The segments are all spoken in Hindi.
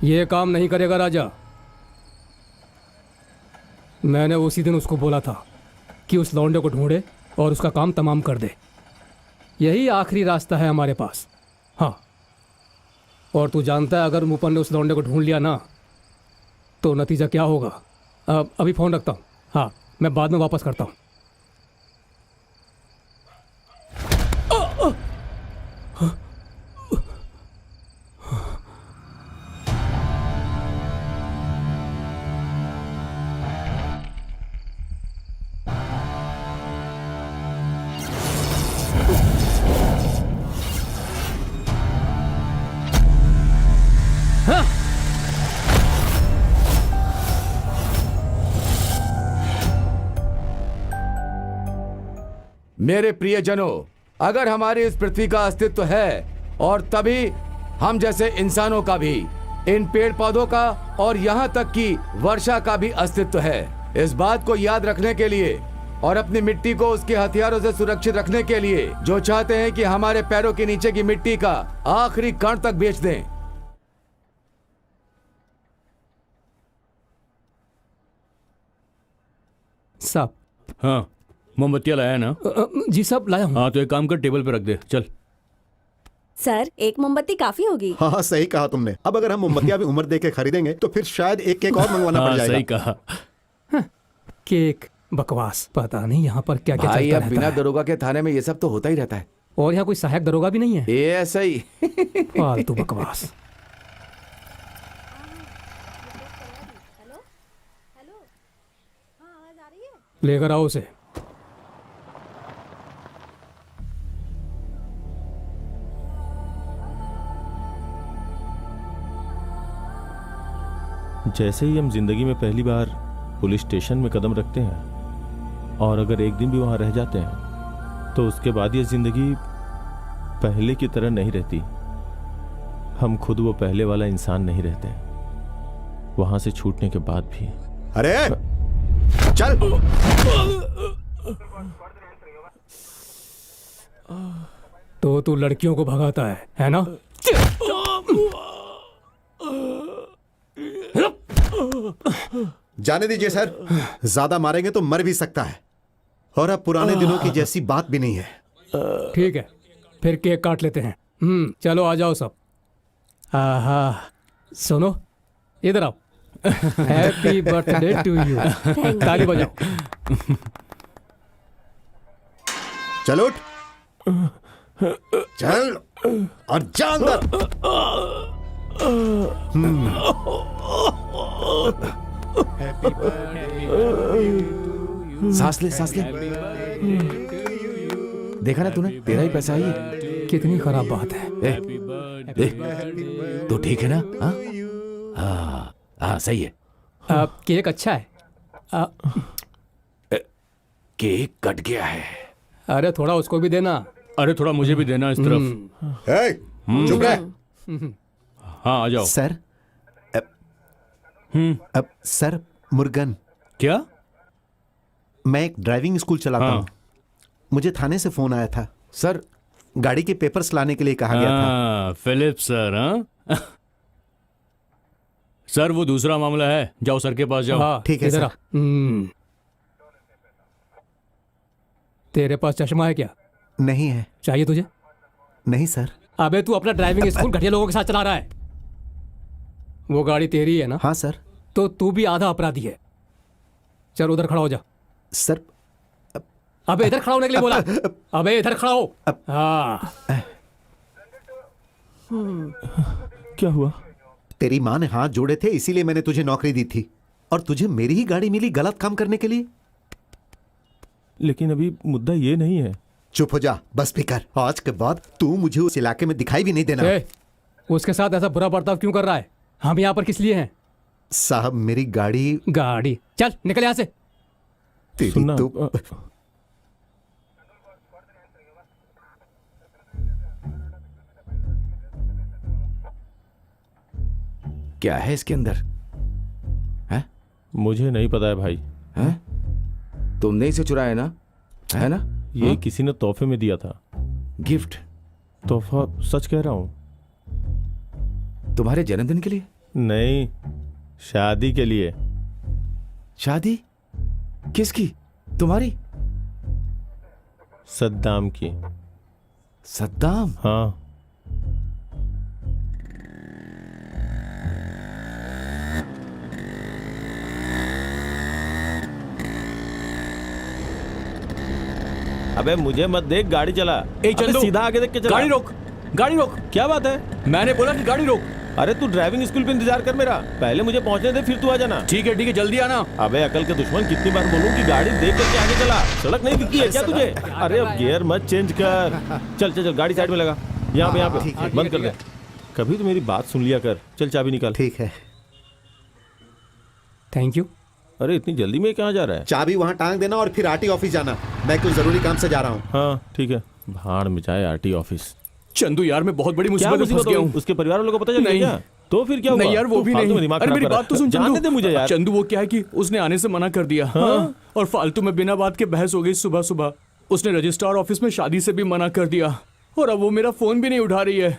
ये काम नहीं करेगा राजा। मैंने उसी दिन उसको बोला था कि उस लौंडे को ढूंढे और उसका काम तमाम कर दे। यही आखिरी रास्ता है हमारे पास। हाँ, और तू जानता है अगर मुपन ने उस लौंडे को ढूंढ लिया ना तो नतीजा क्या होगा। अभी फ़ोन रखता हूँ। हाँ, मैं बाद में वापस करता हूँ। मेरे प्रियजनों, अगर हमारी इस पृथ्वी का अस्तित्व है और तभी हम जैसे इंसानों का भी, इन पेड़ पौधों का और यहाँ तक कि वर्षा का भी अस्तित्व है। इस बात को याद रखने के लिए और अपनी मिट्टी को उसके हथियारों से सुरक्षित रखने के लिए जो चाहते हैं कि हमारे पैरों के नीचे की मिट्टी का आखिरी कण तक बेच दें। साहब। हाँ, मोमबत्तियाँ लाया ना? जी साहब, लाया हूँ। हाँ तो एक काम कर, टेबल पे रख दे। चल। सर, एक मोमबत्ती काफी होगी। हाँ सही कहा तुमने। अब अगर हम मोमबत्तियां भी उम्र दे के खरीदेंगे तो फिर शायद एक केक और मंगवाना पड़ हाँ जाएगा। सही कहा। केक बकवास, पता नहीं यहाँ पर क्या क्या भाई, चलता अब रहता बिना है। दरोगा के थाने में ये सब तो होता ही रहता है। और यहाँ कोई सहायक दरोगा भी नहीं है। ये ऐसा ही। फालतू बकवास। लेकर आओ उसे। जैसे ही हम जिंदगी में पहली बार पुलिस स्टेशन में कदम रखते हैं और अगर एक दिन भी वहां रह जाते हैं तो उसके बाद ये जिंदगी पहले की तरह नहीं रहती। हम खुद वो पहले वाला इंसान नहीं रहते वहां से छूटने के बाद भी। अरे चल। तो तू लड़कियों को भगाता है ना? जाने दीजिए सर, ज्यादा मारेंगे तो मर भी सकता है और अब पुराने दिनों की जैसी बात भी नहीं है। ठीक है, फिर केक काट लेते हैं। चलो आ जाओ सब। आहा, सुनो, इधर आओ। Happy birthday to you. ताली बजाओ। चल उठ, चल और जा अंदर। सांस ले, सांस ले। देखा ना तूने, तेरा ही पैसा है ये। कितनी खराब बात है। तो ठीक है ना? हाँ हाँ सही है। केक अच्छा है। केक कट गया है। अरे थोड़ा उसको भी देना। अरे थोड़ा मुझे भी देना इस तरफ। चुप रह। हाँ आ जाओ। सर अब सर मुर्गन, क्या? मैं एक ड्राइविंग स्कूल चलाता हूँ। मुझे थाने से फोन आया था सर, गाड़ी के पेपर्स लाने के लिए कहा गया था। Philip sir. हाँ सर, वो दूसरा मामला है, जाओ सर के पास जाओ। हाँ, ठीक है इधर सर। आ। तेरे पास चश्मा है क्या? नहीं है। चाहिए तुझे? नहीं सर। अबे तू अपना ड्राइविंग स्कूल घटिया लोगों के साथ चला रहा है। वो गाड़ी तेरी है ना? हाँ सर। तो तू भी आधा अपराधी है। चल उधर खड़ा हो जा। सर अबे इधर खड़ा होने के लिए बोला। अबे इधर खड़ा हो। हाँ। क्या हुआ? तेरी माँ ने हाथ जोड़े थे इसीलिए मैंने तुझे नौकरी दी थी और तुझे मेरी ही गाड़ी मिली गलत काम करने के लिए। लेकिन अभी मुद्दा ये नहीं है। चुप हो जा, बस भी कर। आज के बाद तू मुझे उस इलाके में दिखाई भी नहीं देना। उसके साथ ऐसा बुरा बर्ताव क्यों कर रहा है? हम यहाँ पर किस लिए हैं? साहब मेरी गाड़ी। चल निकल यहाँ से। तेरी सुनना, तो क्या है इसके अंदर? है? मुझे नहीं पता है भाई। है? तुमने इसे चुराया ना? है ना? ये किसी ने तोहफे में दिया था। गिफ्ट? तोहफा? सच कह रहा हूँ। तुम्हारे जन्मदिन के लिए? नहीं, शादी के लिए। शादी? किसकी? तुम्हारी? सद्दाम की। सद्दाम? हाँ। अबे मुझे मत देख, गाड़ी चला। ए अबे चंदू, सीधा आगे देख के चला। गाड़ी रोक, गाड़ी रोक। क्या बात है? मैंने बोला कि गाड़ी रोक। अरे तू ड्राइविंग स्कूल पे इंतजार कर मेरा, पहले मुझे पहुंचने दे फिर तू आ जाना। ठीक है जल्दी आना। अबे अकल के दुश्मन, कितनी बार बोलूं कि गाड़ी देख करके आगे चला, सड़क नहीं दिखती है क्या तुझे? अरे अब गियर मत चेंज कर। चल चल चल, गाड़ी साइड में लगा, यहाँ पे बंद कर दे। कभी तो मेरी बात सुन लिया कर। चल चाबी निकाल। ठीक है। Thank you. अरे इतनी जल्दी में कहाँ जा रहा है? चाबी वहाँ टांग देना और फिर आरटी ऑफिस जाना। मैं कुछ जरूरी काम से जा रहा हूँ। हाँ ठीक है। भाड़ में जाए आरटी ऑफिस। चंदू यार, मैं बहुत बड़ी क्या मुसीबत में फंस मुसीबत गया हो? हूँ। उसके परिवार वालों को पता चल गया नहीं। क्या? तो फिर क्या हुआ? नहीं यार, वो तू भी फालतू नहीं। में दिमाग अरे खराब मेरी कर रहा बात तो है। सुन जाने दे मुझे यार। चंदू वो क्या है कि उसने आने से मना कर दिया। हाँ? और फालतू में बिना बात के बहस हो गई सुबह सुबह। उसने रजिस्ट्रार ऑफिस में शादी से भी मना कर दिया और अब वो मेरा फोन भी नहीं उठा रही है।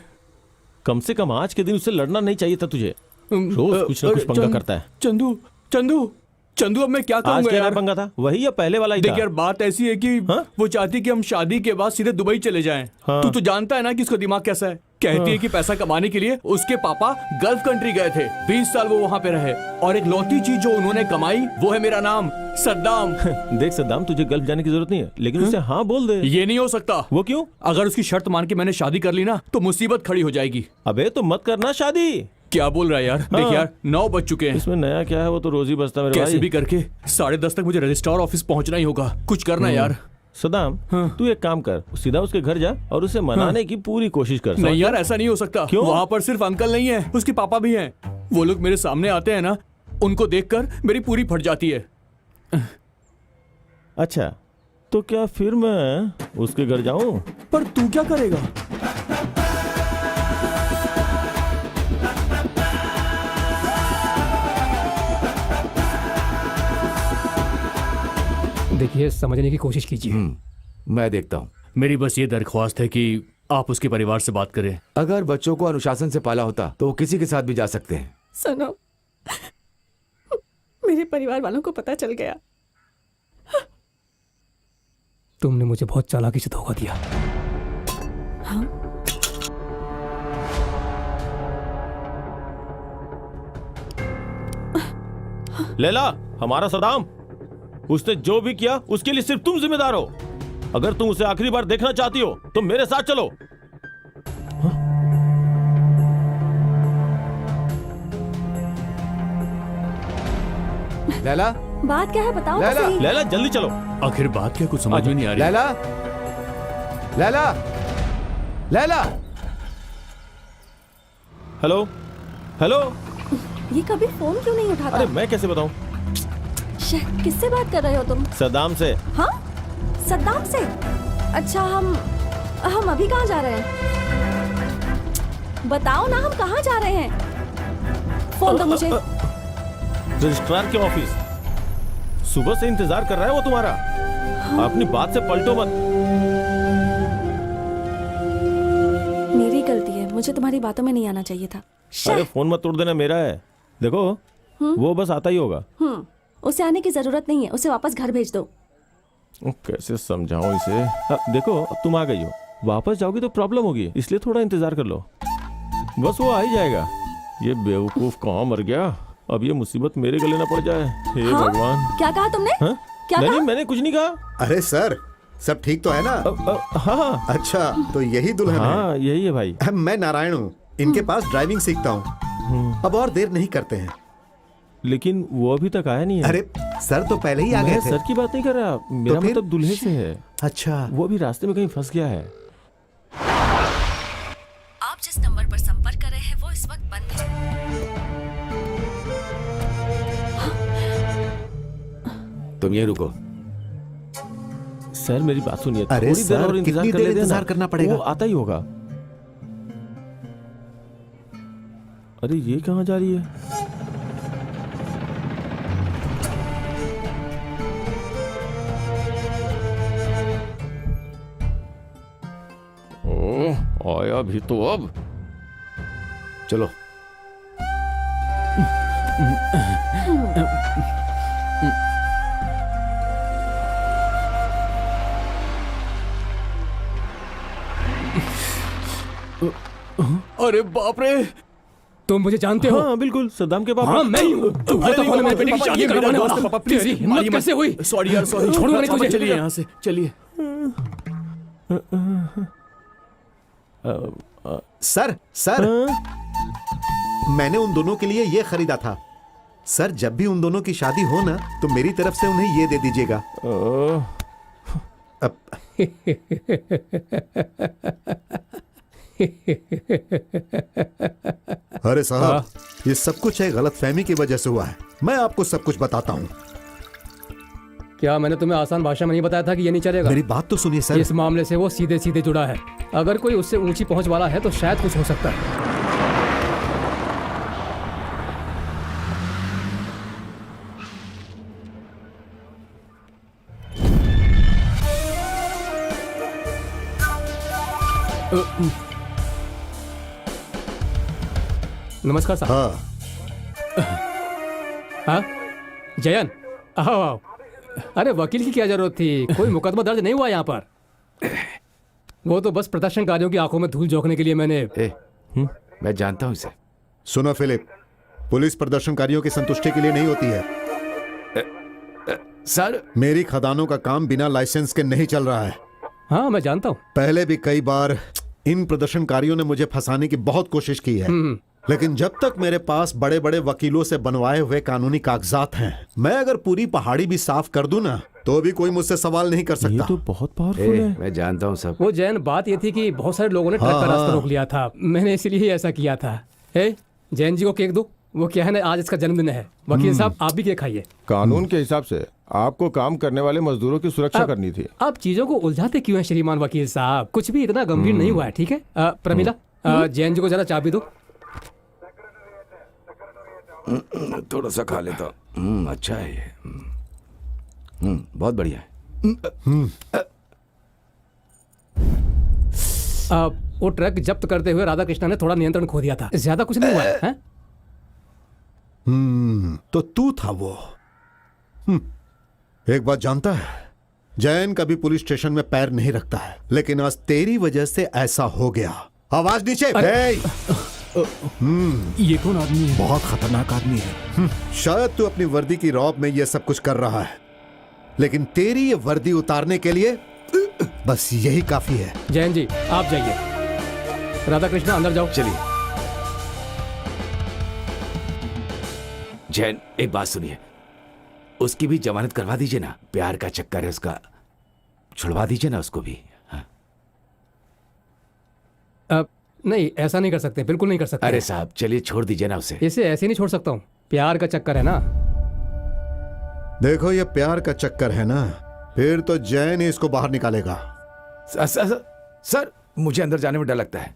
कम से कम आज के दिन उससे लड़ना नहीं चाहिए था तुझे। रोज कुछ ना कुछ पंगा करता है। चंदू चंदू चंदू, अब मैं क्या आज करूंगा क्या यार? पंगा था? वही या पहले वाला ही देख था? यार, बात ऐसी है कि हाँ? वो चाहती कि हम शादी के बाद सीधे दुबई चले जाएं। हाँ। तू तो जानता है ना कि इसका दिमाग कैसा है। कहती है कि पैसा कमाने के लिए उसके पापा गल्फ कंट्री गए थे, 20 साल वो वहाँ पे रहे और एक लौती चीज जो उन्होंने कमाई वो है मेरा नाम, सद्दाम। देख सद्दाम, तुझे गल्फ जाने की जरूरत नहीं है, लेकिन उसे हाँ बोल दे। ये नहीं हो सकता। वो क्यों? अगर उसकी शर्त मान के मैंने शादी कर ली ना तो मुसीबत खड़ी हो जाएगी। अबे तो मत करना शादी। क्या बोल रहा है यार? देख यार, 9 बज चुके हैं। इसमें नया क्या है? वो तो रोज ही बजता मेरे कैसे भाई। भी करके 10:30 तक मुझे रजिस्ट्रार ऑफिस पहुंचना ही होगा। कुछ करना यार। सदाम, तू एक काम कर, सीधा उसके घर जा और उसे मनाने की पूरी कोशिश कर। नहीं यार, ऐसा नहीं हो सकता। क्यों? वहाँ पर सिर्फ अंकल नहीं है, उसके पापा भी हैं। वो लोग मेरे सामने आते हैं ना, उनको देखकर मेरी पूरी फट जाती है। अच्छा, तो क्या फिर मैं उसके घर जाऊं? पर तू क्या करेगा? देखिए, समझने की कोशिश कीजिए। मैं देखता हूँ। मेरी बस ये दरख्वास्त है कि आप उसके परिवार से बात करें। अगर बच्चों को अनुशासन से पाला होता तो वो किसी के साथ भी जा सकते हैं। सुनो, मेरे परिवार वालों को पता चल गया। तुमने मुझे बहुत चालाकी से धोखा दिया। हाँ? लैला, हमारा सदाम, उसने जो भी किया उसके लिए सिर्फ तुम जिम्मेदार हो। अगर तुम उसे आखिरी बार देखना चाहती हो तो मेरे साथ चलो। लैला, बात क्या है बताओ तो लैला। सही। लैला जल्दी चलो। आखिर बात क्या, कुछ समझ में नहीं आ रही। लैला, लैला, लैला। Hello hello. ये कभी फोन क्यों नहीं उठाता? अरे मैं कैसे बताऊं? किससे बात कर रहे हो तुम? सदाम से। हाँ, सद्दाम से? अच्छा, हम अभी कहाँ जा रहे हैं? बताओ ना, हम कहाँ जा रहे हैं? फोन दो मुझे। रजिस्ट्रार के ऑफिस। सुबह से इंतजार कर रहा है वो तुम्हारा। अपनी बात से पलटो मत। मेरी गलती है, मुझे तुम्हारी बातों में नहीं आना चाहिए था। अरे फोन मत तोड़ देना, मेरा है। देखो वो बस आता ही होगा। उसे आने की जरूरत नहीं है, उसे वापस घर भेज दो। कैसे समझाऊं इसे? देखो अब तुम आ गई हो, वापस जाओगी तो प्रॉब्लम होगी, इसलिए थोड़ा इंतजार कर लो। बस वो आ ही जाएगा। ये बेवकूफ कहाँ मर गया? अब ये मुसीबत मेरे गले ना पड़ जाए। हे हाँ? भगवान। क्या कहा तुमने? हाँ? क्या नहीं कहा? मैंने कुछ नहीं कहा। अरे सर, सब ठीक तो है ना? हाँ अच्छा, तो यही दुल्हन हाँ यही है भाई। है। मैं नारायण हूँ, इनके पास ड्राइविंग सीखता हूँ। अब और देर नहीं करते हैं। लेकिन वो अभी तक आया नहीं है। अरे सर तो पहले ही आ गए मैं थे। सर की बात नहीं कर रहा, मेरा फिर? मतलब दूल्हे से है। अच्छा, वो अभी रास्ते में कहीं फंस गया है। आप जिस नंबर पर संपर्क कर रहे हैं वो इस वक्त बंद है। तुम ये रुको। सर मेरी बात सुनिए, अरे थोड़ी देर सर, और इंतजार कितनी कर देर लेते हैं इंतजार ना। करना पड़ेगा? वो आता ही होगा। अरे ये कहाँ जा रही है? ओह, आया भी तो अब। चलो। अरे बाप रे। तुम मुझे जानते हो? हाँ बिल्कुल, सद्दाम के पापा। हाँ मैं ही हूँ। तू है तो कौन है मेरे बेटे की शादी करवाने वाला? तेरी हिम्मत कैसे हुई? सॉरी यार, सॉरी। छोड़ूंगा नहीं तुझे। चलिए यहाँ से, चलिए। सर सर, मैंने उन दोनों के लिए ये खरीदा था। सर जब भी उन दोनों की शादी हो ना तो मेरी तरफ से उन्हें ये दे दीजिएगा। अरे साहब, ये सब कुछ है गलत फहमी की वजह से हुआ है। मैं आपको सब कुछ बताता हूँ। क्या मैंने तुम्हें आसान भाषा में नहीं बताया था कि ये नहीं चलेगा? मेरी बात तो सुनिए सर। इस मामले से वो सीधे सीधे जुड़ा है। अगर कोई उससे ऊंची पहुंच वाला है तो शायद कुछ हो सकता है। नमस्कार साहब। हाँ जयन, आओ आओ। अरे वकील की क्या जरूरत थी? कोई मुकदमा दर्ज नहीं हुआ यहाँ पर। वो तो बस प्रदर्शनकारियों की आंखों में धूल झोंकने के लिए मैंने। मैं जानता हूँ इसे। सुनो फिलिप, पुलिस प्रदर्शनकारियों की संतुष्टि के लिए नहीं होती है। सर, मेरी खदानों का काम बिना लाइसेंस के नहीं चल रहा है। हाँ मैं जानता हूँ। पहले भी कई बार इन प्रदर्शनकारियों ने मुझे फंसाने की बहुत कोशिश की है, लेकिन जब तक मेरे पास बड़े बड़े वकीलों से बनवाए हुए कानूनी कागजात हैं, मैं अगर पूरी पहाड़ी भी साफ कर दूं ना तो भी कोई मुझसे सवाल नहीं कर सकता। ये तो बहुत पावरफुल है। मैं जानता हूँ सब। वो जैन, बात ये थी कि बहुत सारे लोगों ने ट्रक का रास्ता रोक लिया था। मैंने इसीलिए ऐसा किया था। जैन जी को केक दो। वो क्या है ना, आज इसका जन्मदिन है। वकील साहब आप भी केक खाइए। कानून के हिसाब से आपको काम करने वाले मजदूरों की सुरक्षा करनी थी। आप चीजों को उलझाते क्यों हैं श्रीमान वकील साहब? कुछ भी इतना गंभीर नहीं हुआ है, ठीक है? प्रमिला, जैन जी को जरा चाबी दो। थोड़ा सा खा लेता हूँ। अच्छा है ये। बहुत बढ़िया है। वो ट्रक जब्त करते हुए राधा कृष्णा ने थोड़ा नियंत्रण खो दिया था। ज्यादा कुछ नहीं हुआ है? तो तू था वो। एक बात जानता है, जैन कभी पुलिस स्टेशन में पैर नहीं रखता है, लेकिन आज तेरी वजह से ऐसा हो गया। आवाज नीचे। ये कौन आदमी है? बहुत खतरनाक आदमी है। शायद तू अपनी वर्दी की रौब में ये सब कुछ कर रहा है, लेकिन तेरी ये वर्दी उतारने के लिए बस यही काफी है। जैन जी आप जाइए। राधा कृष्णा अंदर जाओ। चलिए। जैन, एक बात सुनिए, उसकी भी जमानत करवा दीजिए ना। प्यार का चक्कर है उसका, छुड़वा दीजिए ना उसको भी। नहीं, ऐसा नहीं कर सकते, बिल्कुल नहीं कर सकते। अरे साहब चलिए, छोड़ दीजिए ना उसे। इसे ऐसे नहीं छोड़ सकता हूँ। प्यार का चक्कर है ना। देखो ये प्यार का चक्कर है ना, फिर तो जैन ही इसको बाहर निकालेगा। सर, मुझे अंदर जाने में डर लगता है।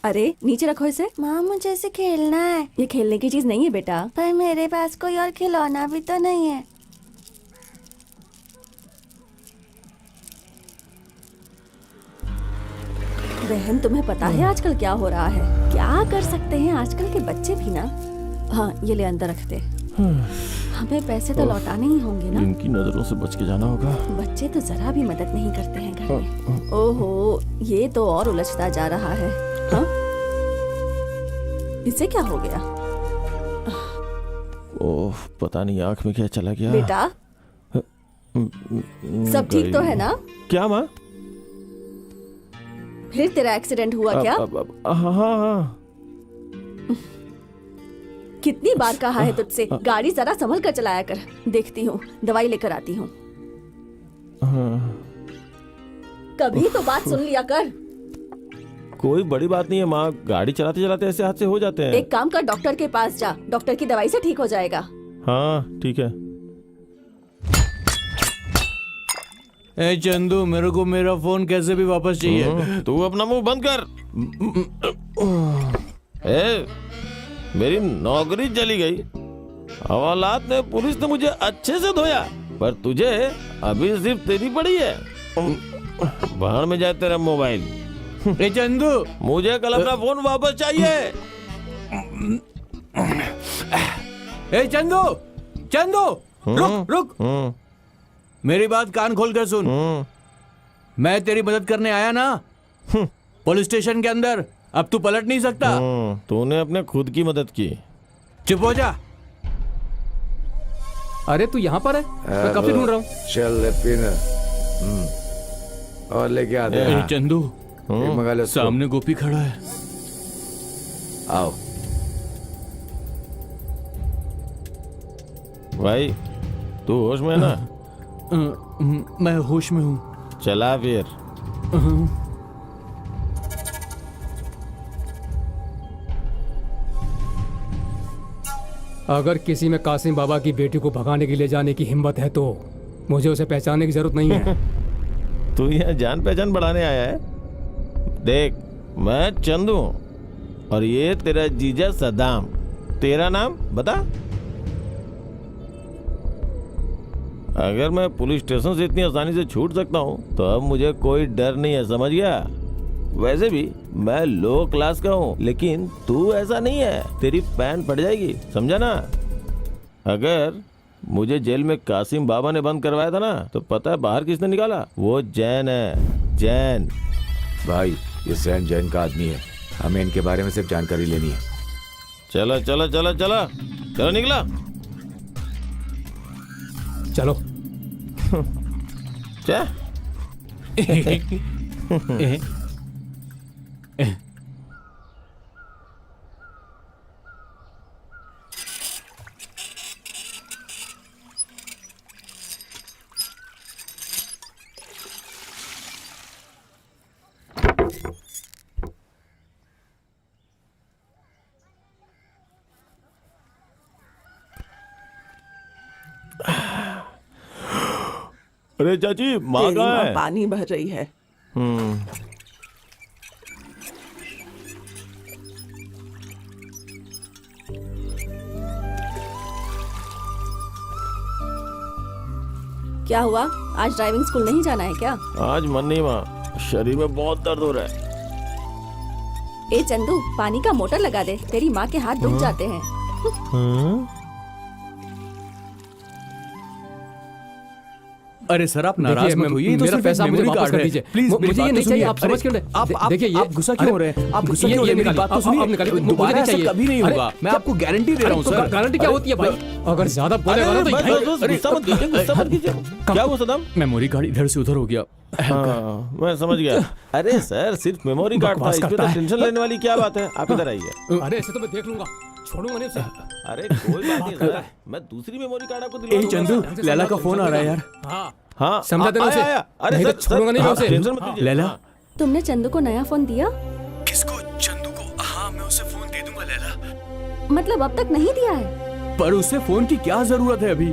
अरे नीचे रखो इसे। माँ मुझे इसे खेलना है। ये खेलने की चीज नहीं है बेटा। पर मेरे पास कोई और खिलौना भी तो नहीं है। बहन तुम्हें पता है आजकल क्या हो रहा है? क्या कर सकते हैं आजकल के बच्चे भी ना। हाँ ये ले अंदर रखते। हमें पैसे तो लौटाने ही होंगे ना। इनकी नजरों से बच के जाना होगा। बच्चे तो जरा भी मदद नहीं करते हैं घर में। ओहो, ये तो और उलझता जा रहा है। हाँ? इसे क्या हो गया? ओह पता नहीं आंख में क्या चला गया। बेटा सब ठीक तो है ना? क्या माँ? फिर तेरा एक्सीडेंट हुआ क्या? हाँ। कितनी बार कहा है तुझसे गाड़ी जरा संभल कर चलाया कर। देखती हूँ, दवाई लेकर आती हूँ। कभी तो बात सुन लिया कर। कोई बड़ी बात नहीं है माँ, गाड़ी चलाते चलाते ऐसे हादसे हो जाते हैं। एक काम कर, डॉक्टर के पास जा। डॉक्टर की दवाई से ठीक हो जाएगा। हाँ ठीक है। ए चंदू, मेरे को मेरा फोन कैसे भी वापस चाहिए। तू अपना मुंह बंद कर। मेरी नौकरी चली गई, हवालात ने, पुलिस ने मुझे अच्छे से धोया, पर तुझे अभी सिर्फ तेरी पड़ी है। बाहर में जाए तेरा मोबाइल। ए चंदू, मुझे कल अपना फोन वापस चाहिए। ए चंदू, चंदू, रुक रुक, मेरी बात कान खोल कर सुन। मैं तेरी मदद करने आया ना पुलिस स्टेशन के अंदर। अब तू पलट नहीं सकता। तूने अपने खुद की मदद की। चुप हो जा। अरे तू यहाँ पर है? मैं कब से ढूंढ रहा हूँ। चल पिन और लेके आते हैं। चंदू, एक मंगा ले उसको। सामने गोपी खड़ा है। आओ भाई तू होश में है ना? मैं होश में हूँ। चला फिर। अगर किसी में कासिम बाबा की बेटी को भगाने के लिए जाने की हिम्मत है तो मुझे उसे पहचानने की जरूरत नहीं है। तू यहाँ जान पहचान बढ़ाने आया है? देख, मैं चंदू हूँ और ये तेरा जीजा सदाम। तेरा नाम बता। अगर मैं पुलिस स्टेशन से इतनी आसानी से छूट सकता हूँ तो अब मुझे कोई डर नहीं है, समझ गया? वैसे भी मैं लो क्लास का हूँ, लेकिन तू ऐसा नहीं है। तेरी पैन फट जाएगी, समझा ना? अगर मुझे जेल में कासिम बाबा ने बंद करवाया था ना, तो पता है बाहर किसने निकाला? वो जैन है, जैन। भाई, ये सैन जैन का आदमी है, हमें इनके बारे में सिर्फ जानकारी लेनी है। चलो चलो चलो चलो चलो, निकला। चलो। क्या? अरे चाची, माँ तेरी कहाँ माँ है? पानी भर रही है। क्या हुआ? आज ड्राइविंग स्कूल नहीं जाना है क्या? आज मन नहीं माँ, शरीर में बहुत दर्द हो रहा है। ए चंदू, पानी का मोटर लगा दे, तेरी माँ के हाथ दुख जाते हैं। अरे सर, आप नाराज देखिए, मत होइए। ये तो मेरा सिर्फ पैसा एक मुझे मेमोरी वापस कार्ड कर है। दीजिए। प्लीज मुझे ये नहीं चाहिए, आप समझ क्यों नहीं? आप देखिए, आप गुस्सा क्यों हो रहे हैं? आप गुस्सा क्यों हो रहे हैं? मेरी बात तो सुनिए। दोबारा ऐसा कभी नहीं होगा। मैं आपको गारंटी दे रहा हूँ सर। गारंटी क्या होती है भाई? अगर ज्यादा बोलेगा ना तो गुस्सा मत कीजिए, गुस्सा मत कीजिए। क्या हुआ सदाम? मेमोरी कार्ड इधर से उधर हो गया। हाँ, मैं समझ गया। अरे सर, सिर्फ मेमोरी कार्ड था, इसमें तो टेंशन लेने वाली क्या बात है? आप इधर आइए। अरे ऐसे तो मैं देख लूंगा, छोड़ूंगा नहीं उसे। अरे कोई बात नहीं सर, मैं दूसरी मेमोरी कार्ड आपको दिलवा दूंगा। चंदू, लैला का फोन आ रहा है यार। हाँ हाँ, समझा देना उसे। अरे नहीं तो सर, छोड़ूंगा नहीं मैं उसे। टेंशन मत लीजिए। लैला, तुमने चंदू को नया फोन दिया? किसको? चंदू को? हाँ, मैं उसे फोन दे दूंगा लैला। मतलब अब तक नहीं दिया है? पर उसे फोन की क्या जरूरत है अभी?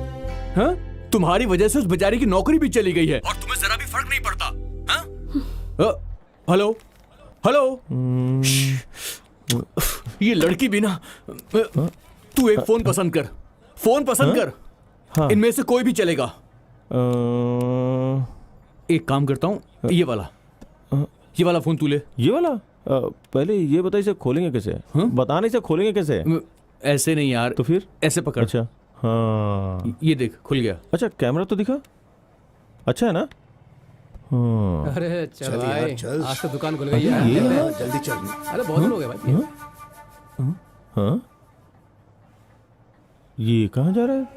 हाँ? तुम्हारी वजह से उस बेचारे की नौकरी भी चली गई है और तुम्हें जरा भी फर्क नहीं पड़ता। हाँ? हेलो हेलो, ये लड़की भी ना। तू एक फोन पसंद कर, फोन पसंद कर। इनमें से कोई भी चलेगा। एक काम करता हूँ, ये वाला फोन तू ले। ये वाला? पहले ये बता, इसे खोलेंगे कैसे? बताना, इसे खोलेंगे कैसे? ऐसे नहीं यार, तो फिर ऐसे पकड़। अच्छा, हाँ, ये देख, खुल गया। अच्छा, कैमरा तो दिखा, अच्छा है ना? हाँ। अरे चल भाई, आज तो दुकान खुल गई है। जल्दी चल। अरे बहुत दिन हो गए भाई। हाँ, ये कहाँ जा रहा है?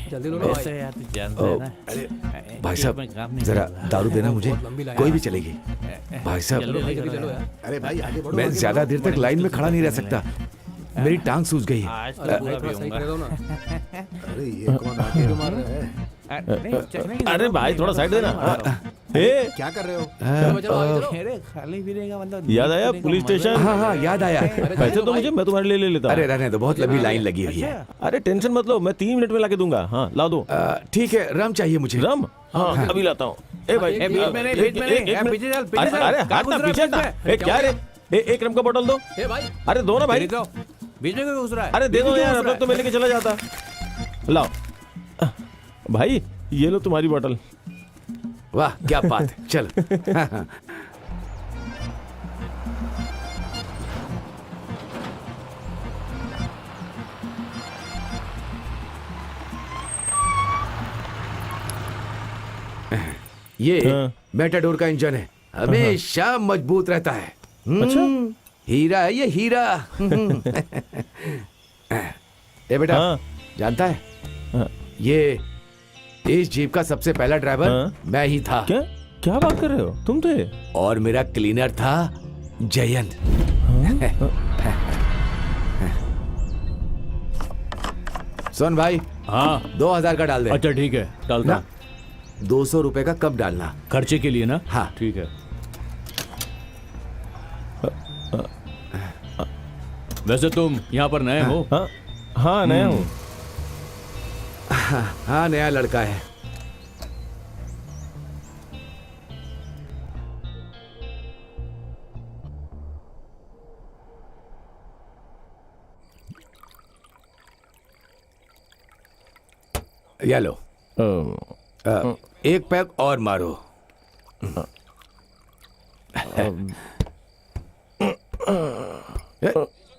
जल्दी लो भाई। भाई साहब, जरा दारू देना मुझे, कोई भी चलेगी। भाई साहब, भाई जल्दी चलो यार। अरे भाई आगे बढ़ो। मैं ज्यादा देर तक लाइन में खड़ा नहीं रह सकता, मेरी टांग सूज गई है। अरे भाई थोड़ा सही कर दो ना। अरे ये कौन आगे मार रहा है? अरे भाई थोड़ा साइड देना। ए, क्या कर रहे हो? चलो चलो आगे चलो। याद आया पुलिस स्टेशन? हाँ हाँ, याद आया। पैसे तो मुझे, मैं तुम्हारे लिए ले लेता। अरे रहने दो, बहुत लंबी लाइन लगी हुई है। अरे टेंशन मत लो, मैं 3 मिनट में लाके दूंगा। हाँ, ला दो। ठीक है, रम चाहिए मुझे। रम? हाँ, अभी लाता हूँ। ए भाई, बीच में नहीं, बीच में नहीं, पीछे चल, पीछे चल। अरे हाथ ना पीछे हटा। ए, क्या रे? एक रम का बोतल दो। ए भाई, अरे दो ना भाई। बीच में घुस रहा है। अरे दे दो यार, अब तक तो मैं लेके चला जाता। लाओ। भाई ये लो तुम्हारी बोतल। वाह क्या बात है, चल। ये हाँ। मेटाडोर का इंजन है, हमेशा मजबूत रहता है। अच्छा। हीरा है ये, हीरा। ए बेटा, हाँ। जानता है हाँ। ये इस जीप का सबसे पहला ड्राइवर हाँ। मैं ही था। क्या क्या बात कर रहे हो, तुम थे? और मेरा क्लीनर था जयंत। सुन भाई, हाँ 2000 का डाल दे। अच्छा ठीक है, डालता ना, 200 रुपए का कब डालना? खर्चे के लिए ना। हाँ। ठीक है। वैसे तुम यहाँ पर नए हो? हाँ हाँ नया हूँ। हाँ नया लड़का है। ये लो, एक पैक और मारो।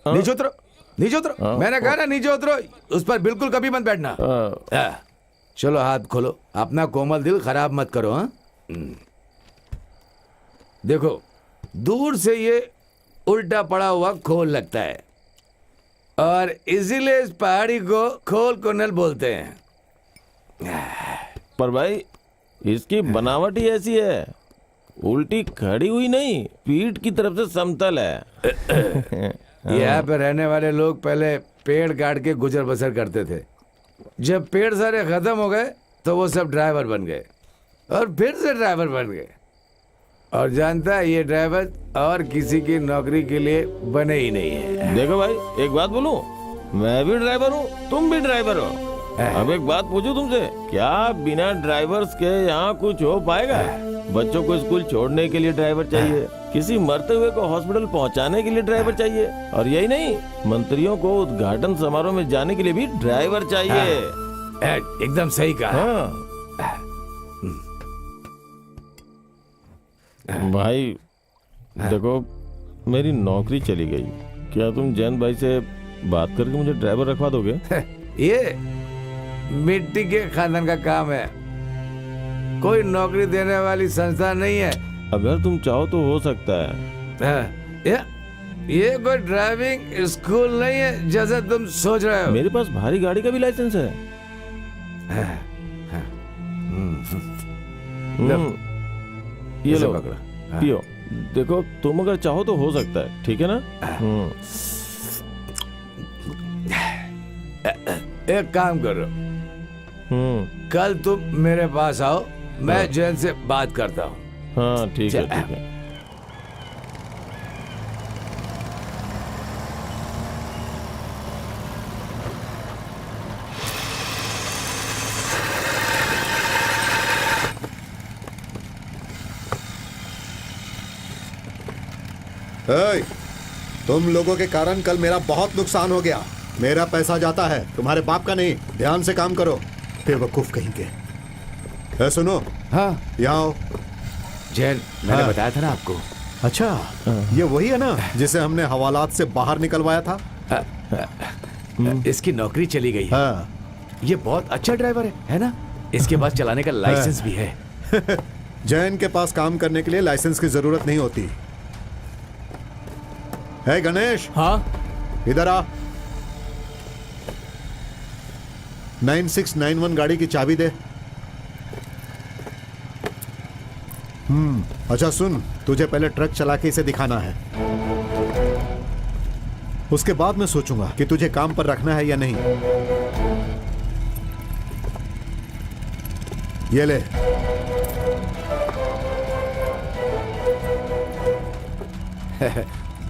नीचे उतरो, नीचे उतरो। मैंने कहा ना नीचे उतरो, उस पर बिल्कुल कभी मत बैठना। चलो हाथ खोलो, अपना कोमल दिल खराब मत करो। हाँ देखो, दूर से ये उल्टा पड़ा हुआ खोल लगता है और इसीलिए इस पहाड़ी को खोल कोनल बोलते हैं। पर भाई इसकी बनावट ही ऐसी है, उल्टी खड़ी हुई नहीं, पीठ की तरफ से समतल है। यहाँ पे रहने वाले लोग पहले पेड़ काट के गुजर बसर करते थे। जब पेड़ सारे खत्म हो गए तो वो सब ड्राइवर बन गए और फिर से ड्राइवर बन गए। और जानता है, ये ड्राइवर और किसी की नौकरी के लिए बने ही नहीं है। देखो भाई एक बात बोलूं, मैं भी ड्राइवर हूँ, तुम भी ड्राइवर हो। अब एक बात पूछूं तुमसे, क्या बिना ड्राइवर्स के यहाँ कुछ हो पाएगा? बच्चों को स्कूल छोड़ने के लिए ड्राइवर चाहिए, किसी मरते हुए को हॉस्पिटल पहुँचाने के लिए ड्राइवर चाहिए, और यही नहीं, मंत्रियों को उद्घाटन समारोह में जाने के लिए भी ड्राइवर चाहिए। एकदम सही कहा। हाँ। भाई देखो, मेरी नौकरी चली गई, क्या तुम जैन भाई से बात करके मुझे ड्राइवर रखवा दोगे? ये मिट्टी के खानदान का काम है, कोई नौकरी देने वाली संस्था नहीं है। अगर तुम चाहो तो हो सकता है। ये कोई ड्राइविंग स्कूल नहीं है जैसे तुम सोच रहे हो। मेरे पास भारी गाड़ी का भी लाइसेंस है। ये इसे लो पकड़ो। पियो, देखो तुम अगर चाहो तो हो सकता है, ठीक है ना? एक काम करो, कल तुम मेरे पास आओ, मैं जैन से बात करता हूँ। हाँ ठीक है चल। ठीक है। ए, तुम लोगों के कारण कल मेरा बहुत नुकसान हो गया। मेरा पैसा जाता है, तुम्हारे बाप का नहीं। ध्यान से काम करो, बेवकूफ कहीं के। सुनो, हाँ यहाँ आओ। जैन, मैंने हाँ। बताया था ना आपको। अच्छा, ये वही है ना जिसे हमने हवालात से बाहर निकलवाया था? इसकी नौकरी चली गई है। हाँ। ये बहुत अच्छा ड्राइवर है ना? इसके पास चलाने का लाइसेंस भी है। जैन के पास काम करने के लिए लाइसेंस की जरूरत नहीं होती है। गणेश, हाँ इधर आ। 9691 गाड़ी की चाबी दे। अच्छा सुन, तुझे पहले ट्रक चला के इसे दिखाना है, उसके बाद मैं सोचूंगा कि तुझे काम पर रखना है या नहीं। ये ले।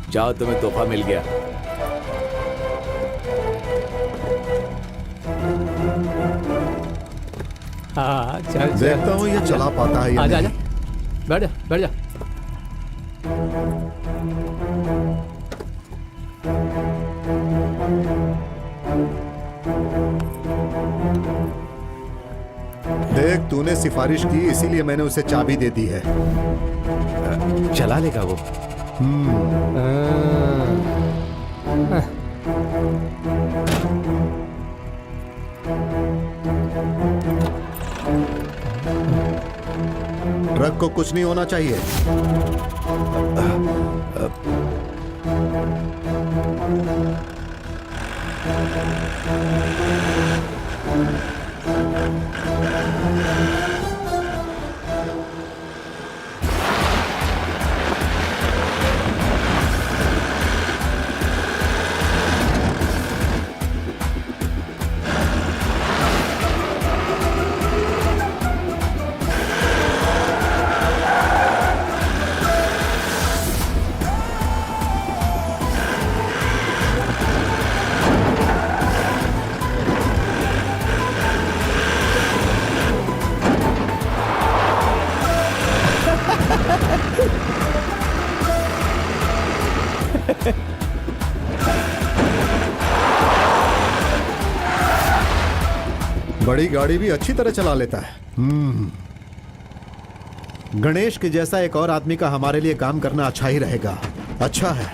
जाओ, तुम्हें तोहफा मिल गया। हाँ चल देखता हूँ ये चला पाता है या आजा आजा, नहीं। बैठ जा बैठ जा। देख, तूने सिफारिश की इसीलिए मैंने उसे चाबी दे दी है। चला लेगा वो। ट्रक को कुछ नहीं होना चाहिए। बड़ी गाड़ी भी अच्छी तरह चला लेता है। गणेश के जैसा एक और आदमी का हमारे लिए काम करना अच्छा ही रहेगा। अच्छा है।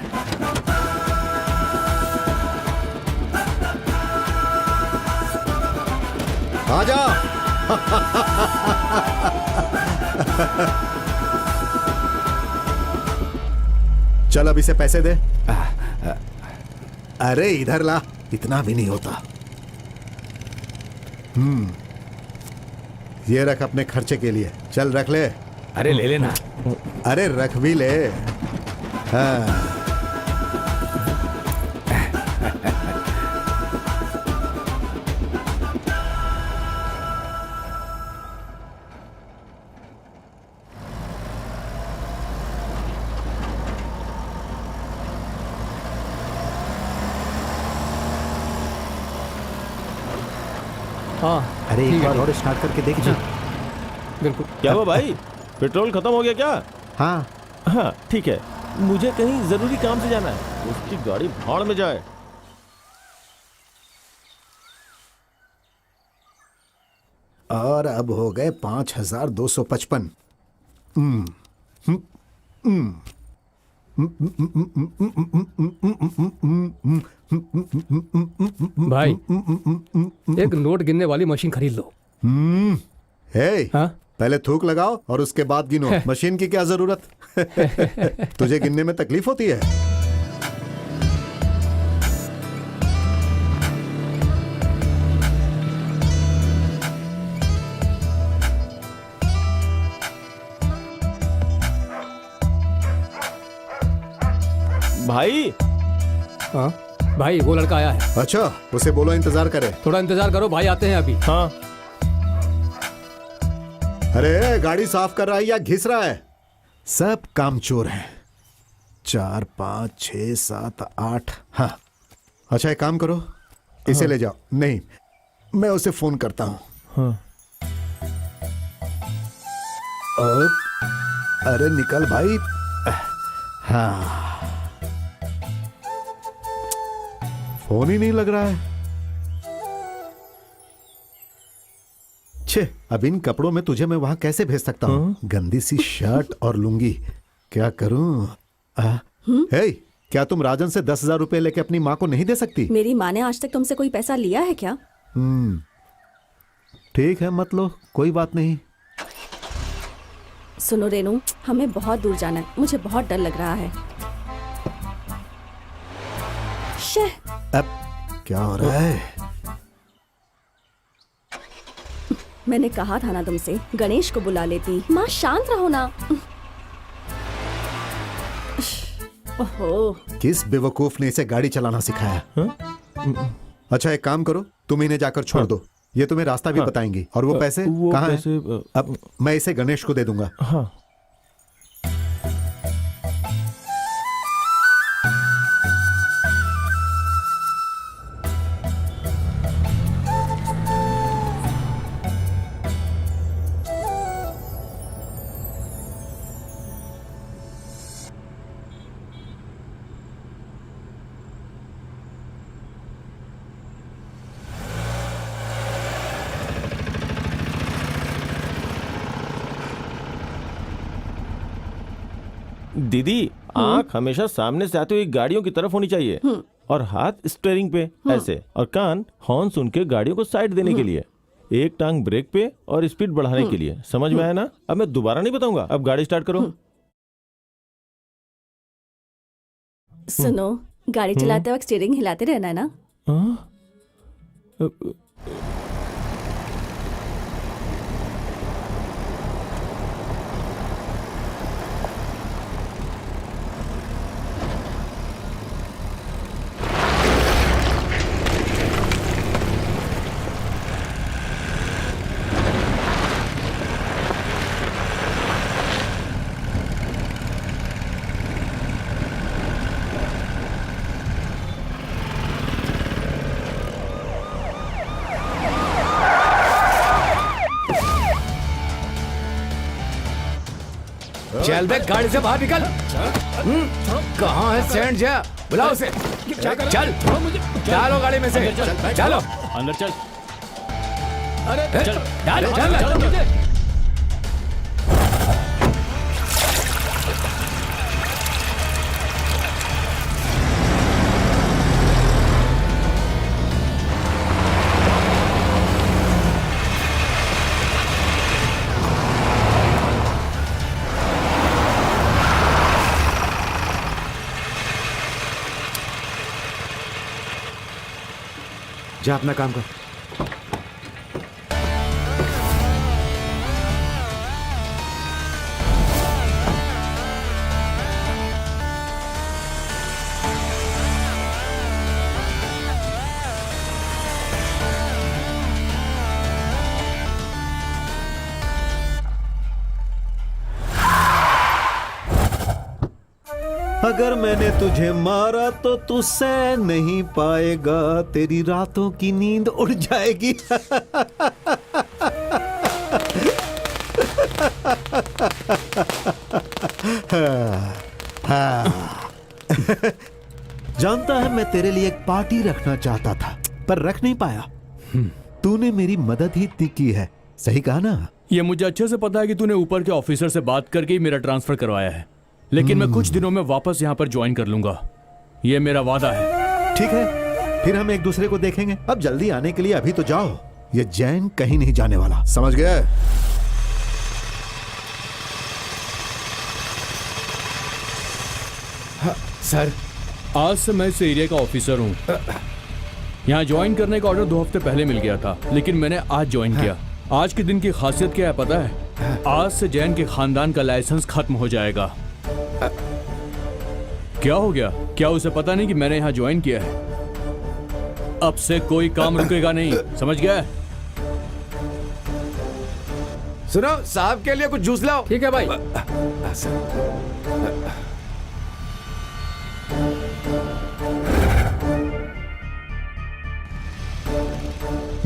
आजा। चल अब इसे पैसे दे। अरे इधर ला, इतना भी नहीं होता। ये रख अपने खर्चे के लिए। चल रख ले। अरे ले लेना। अरे रख भी ले। हाँ। हाँ अरे ठीक एक है, बार ठीक और स्टार्ट करके देख जी। बिल्कुल। क्या हुआ भाई, पेट्रोल खत्म हो गया क्या? हाँ हाँ ठीक है, मुझे कहीं जरूरी काम से जाना है। उसकी गाड़ी भाड़ में जाए। और अब हो गए 5255। भाई एक नोट गिनने वाली मशीन खरीद लो। हे, हाँ? पहले थूक लगाओ और उसके बाद गिनो। मशीन की क्या जरूरत? तुझे गिनने में तकलीफ होती है? भाई हाँ भाई वो लड़का आया है। अच्छा, उसे बोलो इंतजार करे। थोड़ा इंतजार करो, भाई आते हैं अभी। हाँ अरे गाड़ी साफ कर रहा है या घिस रहा है? सब कामचोर हैं। 4 5 6 7 8। हाँ अच्छा, एक काम करो, इसे ले जाओ। नहीं, मैं उसे फोन करता हूँ। हाँ अरे निकल भाई। हाँ, फोन ही नहीं लग रहा है। छे, अब इन कपड़ों में तुझे मैं वहां कैसे भेज सकता हूँ? गंदी सी शर्ट और लुंगी, क्या करूं? हे, क्या तुम राजन से 10,000 रुपए लेके अपनी माँ को नहीं दे सकती? मेरी माँ ने आज तक तुमसे कोई पैसा लिया है क्या? ठीक है, मत लो, कोई बात नहीं। सुनो रेनू, हमें बहुत दूर जाना है, मुझे बहुत डर लग रहा है। शे, अब क्या हो रहा है? मैंने कहा था ना तुमसे, गणेश को बुला लेती। माँ शांत रहो ना। ओहो, किस बेवकूफ ने इसे गाड़ी चलाना सिखाया? अच्छा एक काम करो, तुम इन्हें जाकर छोड़ दो, ये तुम्हें रास्ता भी बताएंगी। और वो पैसे कहाँ हैं? अब मैं इसे गणेश को दे दूंगा। हाँ दीदी आंख हमेशा सामने से आती हुई गाड़ियों की तरफ होनी चाहिए और हाथ स्टीयरिंग पे ऐसे, और कान हॉर्न सुन के गाड़ियों को साइड देने के लिए, एक टांग ब्रेक पे और स्पीड बढ़ाने के लिए। समझ में आया ना? अब मैं दोबारा नहीं बताऊंगा। अब गाड़ी स्टार्ट करो। सुनो, गाड़ी चलाते वक्त स्टीयरिंग हिलाते रहना है ना। हाँ? चल बे, गाड़ी से बाहर निकल। कहाँ है सैंड जा? बुलाओ उसे। चल डालो गाड़ी में से, चलो अंदर चल। डाल चल। जा अपना काम कर। अगर मैंने तुझे मारा तो तू सह नहीं पाएगा, तेरी रातों की नींद उड़ जाएगी। जानता है मैं तेरे लिए एक पार्टी रखना चाहता था पर रख नहीं पाया। तूने मेरी मदद ही इतनी की है, सही कहा ना? ये मुझे अच्छे से पता है कि तूने ऊपर के ऑफिसर से बात करके ही मेरा ट्रांसफर करवाया है, लेकिन मैं कुछ दिनों में वापस यहाँ पर ज्वाइन कर लूंगा। ये मेरा वादा है। ठीक है, फिर हम एक दूसरे को देखेंगे। अब जल्दी आने के लिए अभी तो जाओ। ये जैन कहीं नहीं जाने वाला, समझ गए? सर, आज से मैं इस एरिया का ऑफिसर हूँ। यहाँ ज्वाइन करने का ऑर्डर 2 हफ्ते पहले मिल गया था, लेकिन मैंने आज ज्वाइन किया। आज के दिन की खासियत क्या है पता है? आज से जैन के खानदान का लाइसेंस खत्म हो जाएगा। क्या हो गया? क्या उसे पता नहीं कि मैंने यहाँ ज्वाइन किया है? अब से कोई काम रुकेगा नहीं, समझ गया? सुनो, साहब के लिए कुछ जूस लाओ। ठीक है भाई।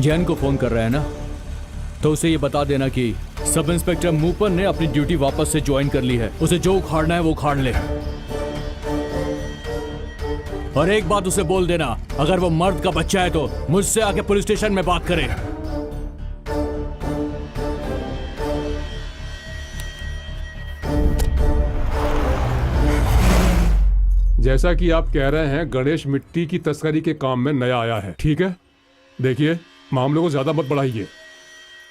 जैन को फोन कर रहा है ना, तो उसे ये बता देना कि सब इंस्पेक्टर मूपन ने अपनी ड्यूटी वापस से ज्वाइन कर ली है। उसे जो उखाड़ना है वो उखाड़ ले। और एक बात उसे बोल देना, अगर वो मर्द का बच्चा है तो मुझसे आके पुलिस स्टेशन में बात करे। जैसा कि आप कह रहे हैं, गणेश मिट्टी की तस्करी के काम में नया आया है, ठीक है? देखिए, मामले को ज्यादा मत बढ़ाइए।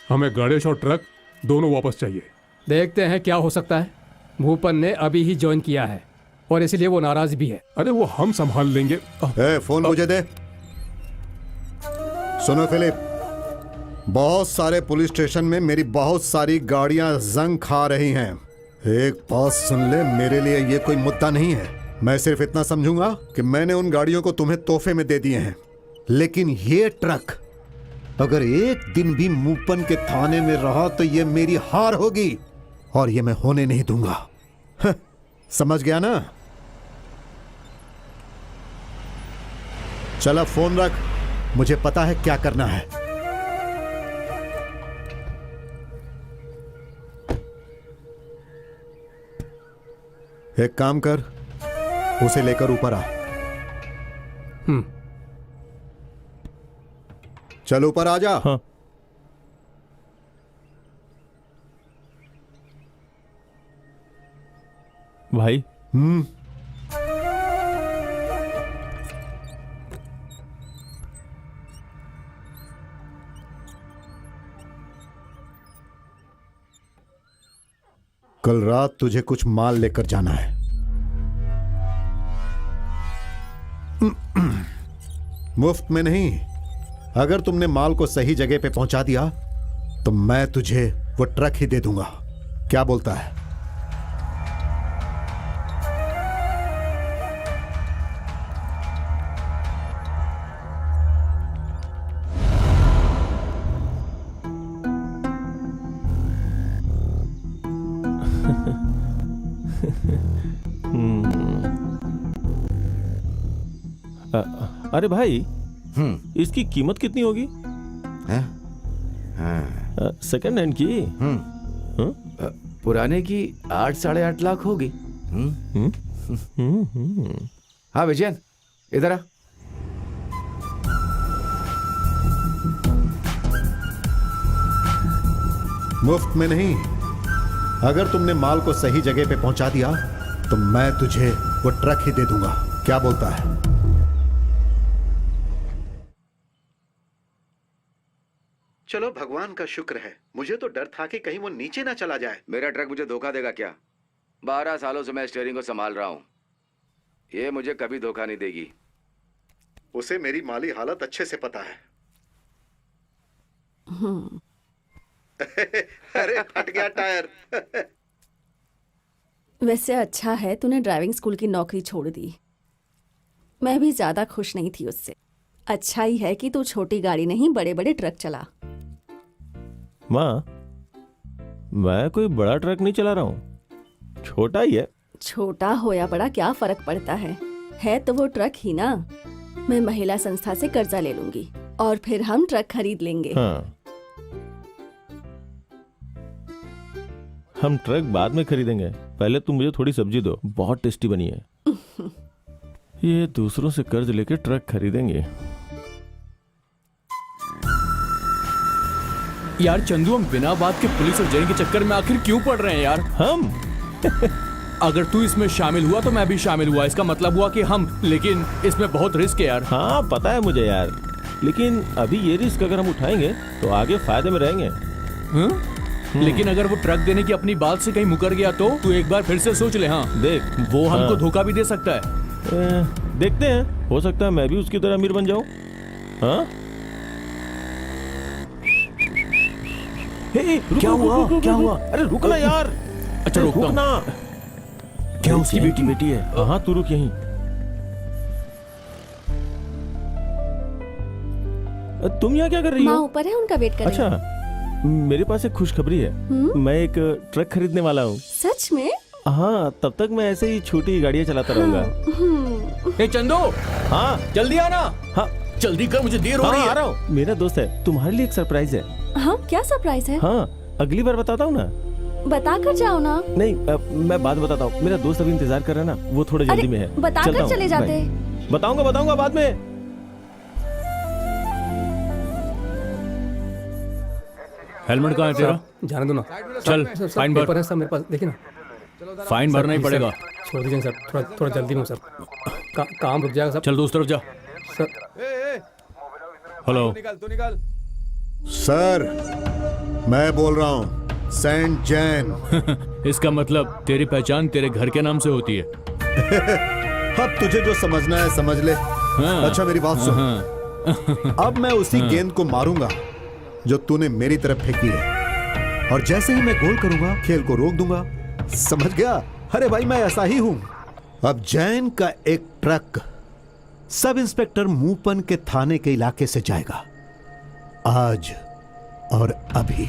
हमें गणेश और ट्रक दोनों वापस चाहिए। देखते हैं क्या हो सकता है। भूपन ने अभी ही ज्वाइन किया है और इसलिए वो नाराज भी है। अरे वो हम संभाल लेंगे। ए, फोन मुझे दे। सुनो फिलिप, बहुत सारे पुलिस स्टेशन में मेरी बहुत सारी गाड़ियां जंग खा रही हैं। एक बात सुन ले, मेरे लिए ये कोई मुद्दा नहीं है। मैं सिर्फ इतना समझूंगा कि मैंने उन गाड़ियों को तुम्हें तोहफे में दे दिए हैं, लेकिन ये ट्रक अगर एक दिन भी मूपन के थाने में रहा तो ये मेरी हार होगी और ये मैं होने नहीं दूंगा। समझ गया ना? चला फोन रख, मुझे पता है क्या करना है। एक काम कर, उसे लेकर ऊपर आ। चल ऊपर आ जा। हाँ। भाई कल रात तुझे कुछ माल लेकर जाना है। मुफ्त में नहीं। अगर तुमने माल को सही जगह पे पहुंचा दिया तो मैं तुझे वो ट्रक ही दे दूंगा। क्या बोलता है? अरे भाई इसकी कीमत कितनी होगी? सेकंड हैंड की? पुराने की 8-8.5 लाख होगी। हाँ विजयन, इधर आ। मुफ्त में नहीं। अगर तुमने माल को सही जगह पे पहुंचा दिया तो मैं तुझे वो ट्रक ही दे दूंगा। क्या बोलता है? चलो भगवान का शुक्र है। मुझे तो डर था कि कहीं वो नीचे ना चला जाए। मेरा ट्रक मुझे धोखा देगा क्या? 12 सालों से मैं स्टीयरिंग को संभाल रहा हूं। ये मुझे कभी धोखा नहीं देगी। उसे मेरी माली हालत अच्छे से पता है। अरे फट गया टायर। वैसे अच्छा है तूने ड्राइविंग स्कूल की नौकरी छोड़ दी। मैं भी ज्यादा खुश नहीं थी उससे। अच्छा ही है कि तू छोटी गाड़ी नहीं बड़े बड़े ट्रक चला। माँ, मैं कोई बड़ा ट्रक नहीं चला रहा हूँ, छोटा ही है। छोटा हो या बड़ा क्या फर्क पड़ता है तो वो ट्रक ही ना। मैं महिला संस्था से कर्जा ले लूंगी और फिर हम ट्रक खरीद लेंगे। हाँ, हम ट्रक बाद में खरीदेंगे। पहले तुम मुझे थोड़ी सब्जी दो, बहुत टेस्टी बनी है। ये दूसरों से कर्ज लेके ट्रक खरीदेंगे। यार चंदू, हम बिना बात के पुलिस और जेल के चक्कर में आखिर क्यों पड़ रहे हैं यार? हम अगर तू इसमें शामिल हुआ तो मैं भी शामिल हुआ। इसका मतलब हुआ कि हम, लेकिन इसमें बहुत रिस्क है यार। हाँ पता है मुझे यार, लेकिन अभी ये रिस्क अगर हम उठाएंगे तो आगे फायदे में रहेंगे। लेकिन अगर वो ट्रक देने की अपनी बात से कहीं मुकर गया तो तू एक बार फिर से सोच ले। हाँ देख, वो हमको हाँ। धोखा भी दे सकता है। देखते हैं, हो सकता है मैं भी उसकी तरह अमीर बन जाऊं। हाँ? क्या हुआ? क्या हुआ? अरे रुकना यार। अच्छा रुकता हूं। रुकना। क्या उसकी बेटी है? हाँ तू रुक यहीं। तुम यहाँ क्या कर रही माँ हो? ऊपर है, उनका वेट कर रही हूँ। अच्छा, मेरे पास एक खुशखबरी है। मैं एक ट्रक खरीदने वाला हूँ। सच में? हाँ, तब तक मैं ऐसे ही छोटी गाड़ियाँ चलाता रहूंगा। ए चंदू, हाँ जल्दी आना। हाँ जल्दी कर, मुझे देर हो रही हाँ, है। आ रहा हूँ। मेरा दोस्त है, तुम्हारे लिए एक सरप्राइज है। हाँ, क्या सरप्राइज है? हाँ, अगली बार बताता हूँ ना। बता कर जाओ ना। नहीं, मैं बाद बताता हूँ। मेरा दोस्त अभी इंतजार कर रहा है ना, वो थोड़ा जल्दी में है। बता चलता कर हूँ, चले जाते। बाय। बताऊंगा बाद में। हेलमेट कहाँ है तेरा? जाने दो ना। चल सर, फाइन भर। पेपर है सब मेरे पास, देखिए ना। फाइन भरना ही सर, पड़ेगा। छोड़ दीजिए सर, थोड़ा जल्दी में हूँ सर। काम रुक जाएगा सर। चल दोस्त तरफ जा। सर हेलो, तू निकल। सर, मैं बोल रहा हूँ सेंट जैन। इसका मतलब तेरी पहचान तेरे घर के नाम से होती है। अब तुझे जो समझना है समझ ले। हाँ। अच्छा मेरी बात सुन। हाँ। अब मैं उसी गेंद को मारूंगा जो तूने मेरी तरफ फेंकी है, और जैसे ही मैं गोल करूंगा खेल को रोक दूंगा। समझ गया? अरे भाई मैं ऐसा ही हूं। अब जैन का एक ट्रक सब इंस्पेक्टर मूपन के थाने के इलाके से जाएगा, आज और अभी।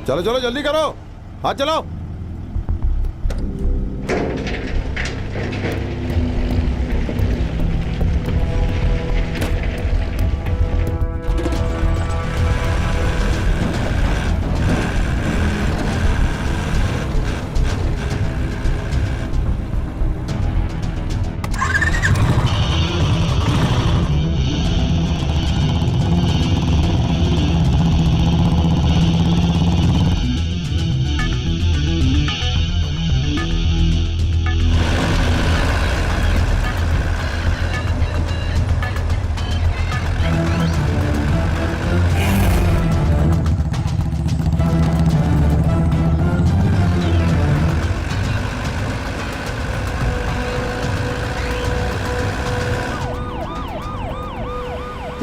चलो चलो जल्दी करो, हाथ चलाओ।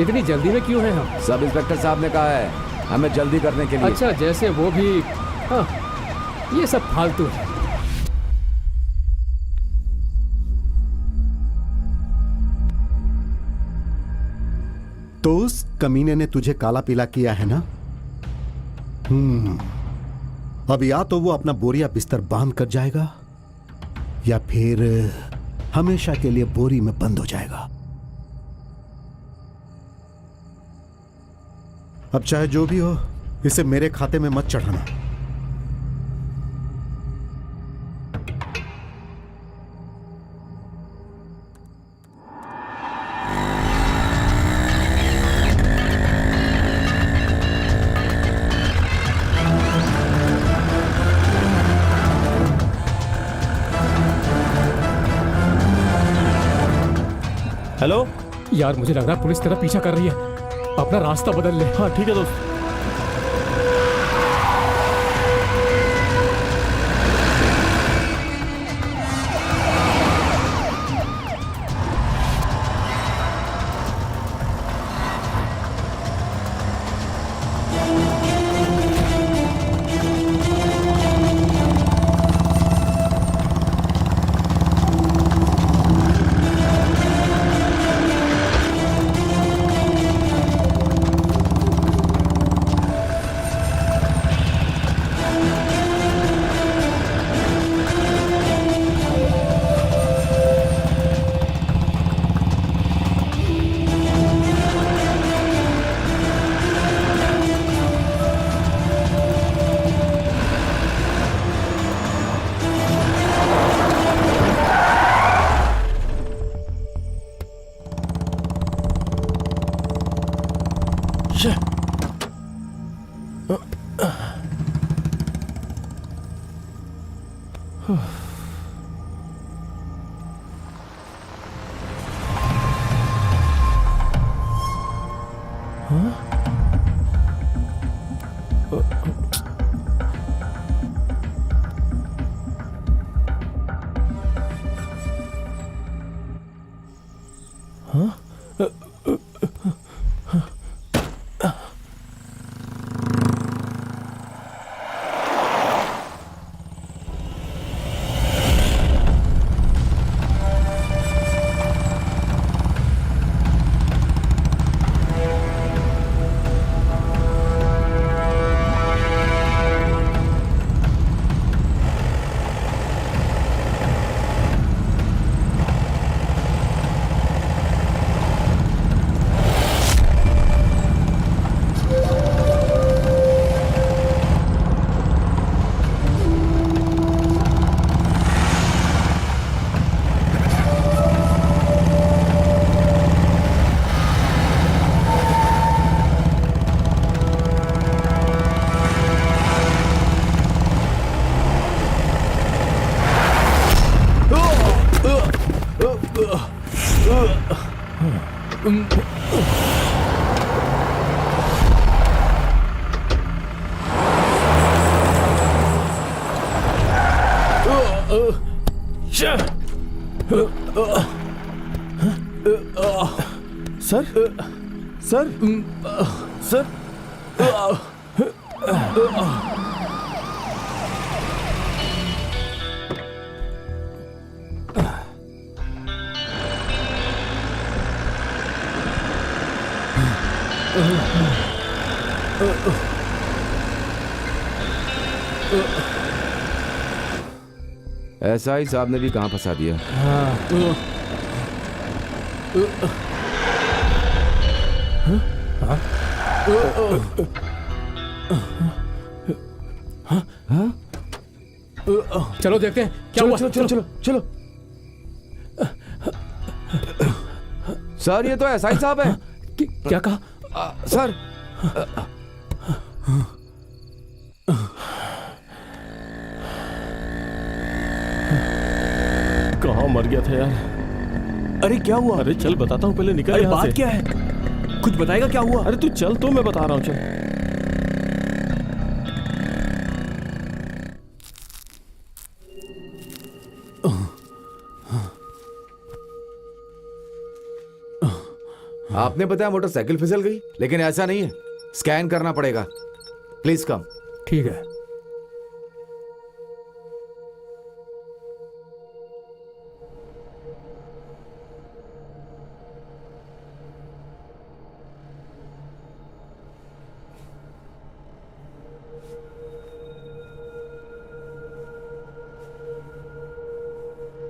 इतनी जल्दी में क्यों हैं हम? सब इंस्पेक्टर साहब ने कहा है हमें जल्दी करने के लिए। अच्छा, जैसे वो भी। हाँ, ये सब फालतू है। तो उस कमीने ने तुझे काला पीला किया है ना? अब या तो वो अपना बोरिया बिस्तर बांध कर जाएगा या फिर हमेशा के लिए बोरी में बंद हो जाएगा। अब चाहे जो भी हो, इसे मेरे खाते में मत चढ़ाना। हेलो। यार मुझे लग रहा है पुलिस तेरा पीछा कर रही है, अपना रास्ता बदल ले। हाँ ठीक है दोस्त। सर सर सर एसआई साहब ने भी कहां फंसा दिया। चलो देखते हैं क्या हुआ। चलो चलो चलो चलो। सर ये तो एसआई साहब है। क्या कहा? सर कहाँ मर गया था यार? अरे क्या हुआ? अरे चल बताता हूँ, पहले निकल अरे यहाँ बात से। क्या है? कुछ बताएगा क्या हुआ? अरे तू चल, तो मैं बता रहा हूँ, चल। आपने बताया मोटरसाइकिल फिसल गई, लेकिन ऐसा नहीं है, स्कैन करना पड़ेगा। Please come. ठीक है।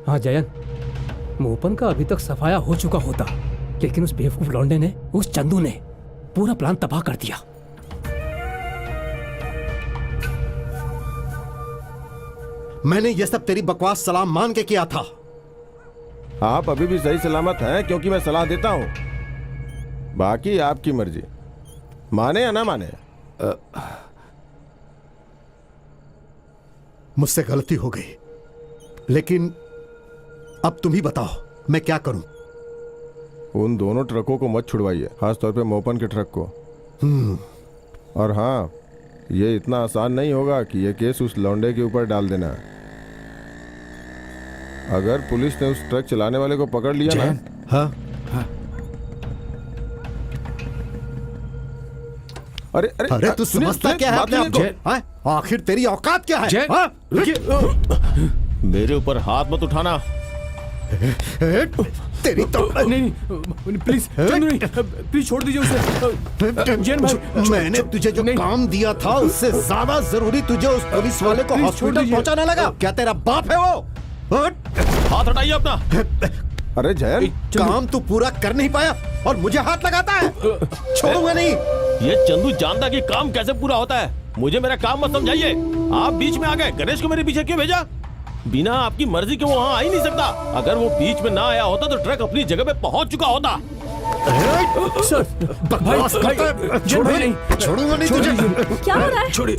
हाँ जयन, मोपन का अभी तक सफाया हो चुका होता, लेकिन उस बेवकूफ लौंडे ने, उस चंदू ने पूरा प्लान तबाह कर दिया। मैंने ये सब तेरी बकवास सलाम मान के किया था। आप अभी भी सही सलामत हैं क्योंकि मैं सलाह देता हूं, बाकी आपकी मर्जी, माने या ना माने। मुझसे गलती हो गई, लेकिन अब तुम ही बताओ मैं क्या करूं। उन दोनों ट्रकों को मत छुड़वाइए, खासतौर पे मोपन के ट्रक को। और हाँ, ये इतना आसान नहीं होगा कि ये केस उस लौंडे के ऊपर डाल देना। अगर पुलिस ने उस ट्रक चलाने वाले को पकड़ लिया ना। हाँ अरे अरे अरे तू सुनिए, समझता सुनिए, क्या है बात अपने आप सुनिए को? हाँ? आखिर तेरी औकात क्या है? जय, हाँ? मेरे ऊपर हाथ मत उठाना। तेरी तो नहीं प्लीज चंदू नहीं, प्लीज छोड़ दीजिए उसे। जैन भाई, मैंने तुझे जो काम दिया था उससे ज्यादा जरूरी तुझे उस पुलिस वाले को प्लीज छोड़ हॉस्पिटल दीजिए। पहुंचाना लगा। क्या तेरा बाप है वो? हाथ हटाइए अपना। अरे जयन, काम तू पूरा कर नहीं पाया और मुझे हाथ लगाता है। छोड़ूंगा नहीं। ये चंदू जानता कि काम कैसे पूरा होता है। मुझे मेरा काम मत समझाइए। आप बीच में आ गए। गणेश को मेरे पीछे क्यों भेजा? बिना आपकी मर्जी के वो वहां आ ही नहीं सकता। अगर वो बीच में ना आया होता तो ट्रक अपनी जगह पे पहुंच चुका होता। बकवास करता है। छोड़ूंगा नहीं तुझे। क्या हो रहा है? छोड़िए।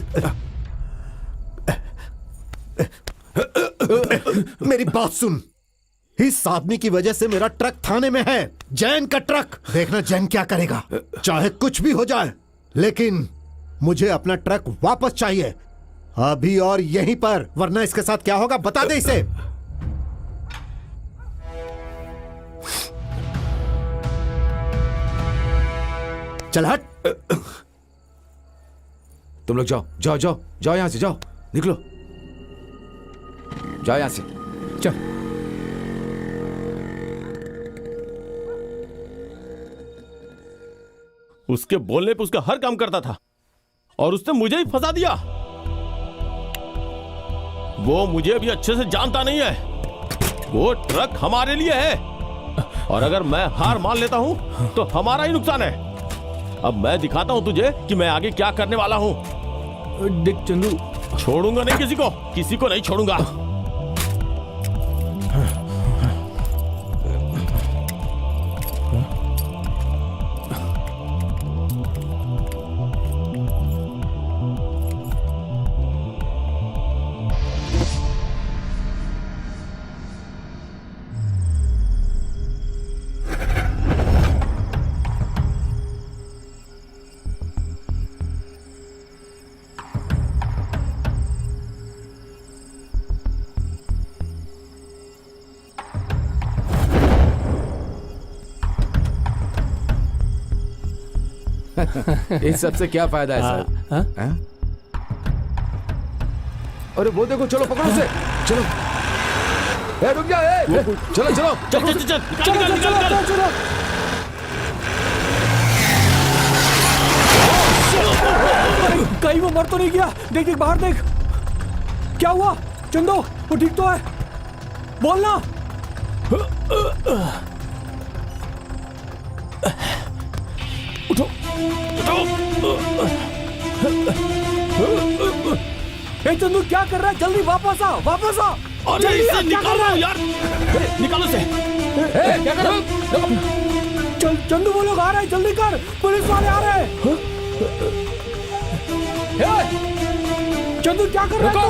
मेरी बात सुन, इस आदमी की वजह से मेरा ट्रक थाने में है, जैन का ट्रक। देखना जैन क्या करेगा, चाहे कुछ भी हो जाए, लेकिन मुझे अपना ट्रक वापस चाहिए, अभी और यहीं पर, वरना इसके साथ क्या होगा बता दे इसे। चल हट। तुम लोग जाओ जाओ जाओ जाओ, यहां से जाओ, निकलो, जाओ यहां से। चल। उसके बोलने पे उसका हर काम करता था और उसने मुझे ही फंसा दिया। वो मुझे अभी अच्छे से जानता नहीं है। वो ट्रक हमारे लिए है और अगर मैं हार मान लेता हूं तो हमारा ही नुकसान है। अब मैं दिखाता हूं तुझे कि मैं आगे क्या करने वाला हूं। देख चंदू, छोड़ूंगा नहीं किसी को नहीं छोड़ूंगा। इस सबसे क्या फायदा है सर? हाँ? हैं? अरे वो देखो, चलो पकड़ो उसे, चलो। ए, रुक जा, ए, चलो चलो चल। कहीं वो मर तो नहीं गया? देख देख बाहर देख, क्या हुआ? चंदो, वो ठीक तो है? बोलना। ए चंदू, क्या कर रहा है? जल्दी वापस आ, वापस आ। अरे इसे निकालो यार, निकालो इसे। क्या कर रहा हो? चल चंदू, वो लोग आ रहे हैं, जल्दी कर, पुलिस वाले आ रहे हैं। चंदू क्या कर रहा है तू?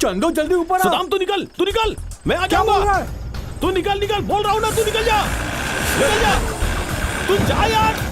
चंदू जल्दी ऊपर आ। सदाम तू निकल, मैं आ क्या बोल रहा जाऊंगा। है? तू निकल, बोल रहा हूं ना, तू निकल जा, तू जा यार।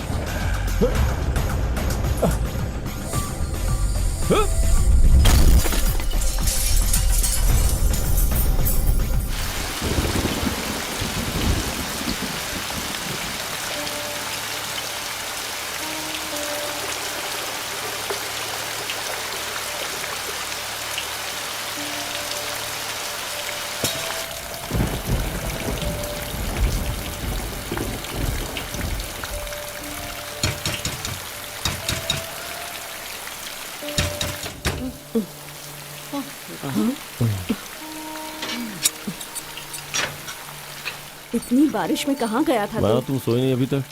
इतनी बारिश में कहाँ गया था माँ तू? तुम सोई नहीं अभी तक?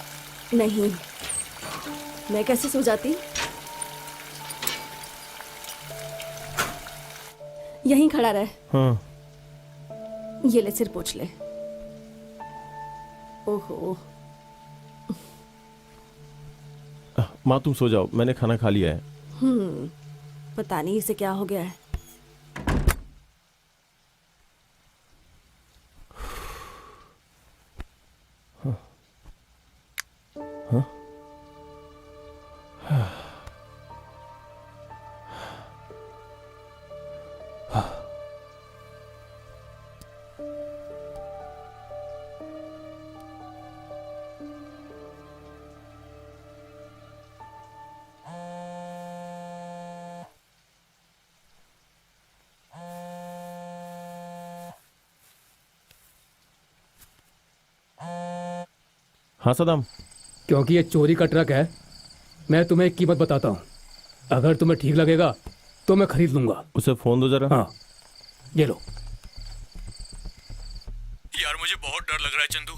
नहीं, मैं कैसे सो जाती? यहीं खड़ा रह। हाँ। ये ले, सिर पोंछ ले। ओहो, माँ तुम सो जाओ, मैंने खाना खा लिया है। पता नहीं इसे क्या हो गया है। हाँ सदाम। क्योंकि ये चोरी का ट्रक है, मैं तुम्हें एक कीमत बताता हूँ। अगर तुम्हें ठीक लगेगा तो मैं खरीद लूंगा। उसे फोन दो जरा। हाँ, ये लो। यार मुझे बहुत डर लग रहा है चंदू।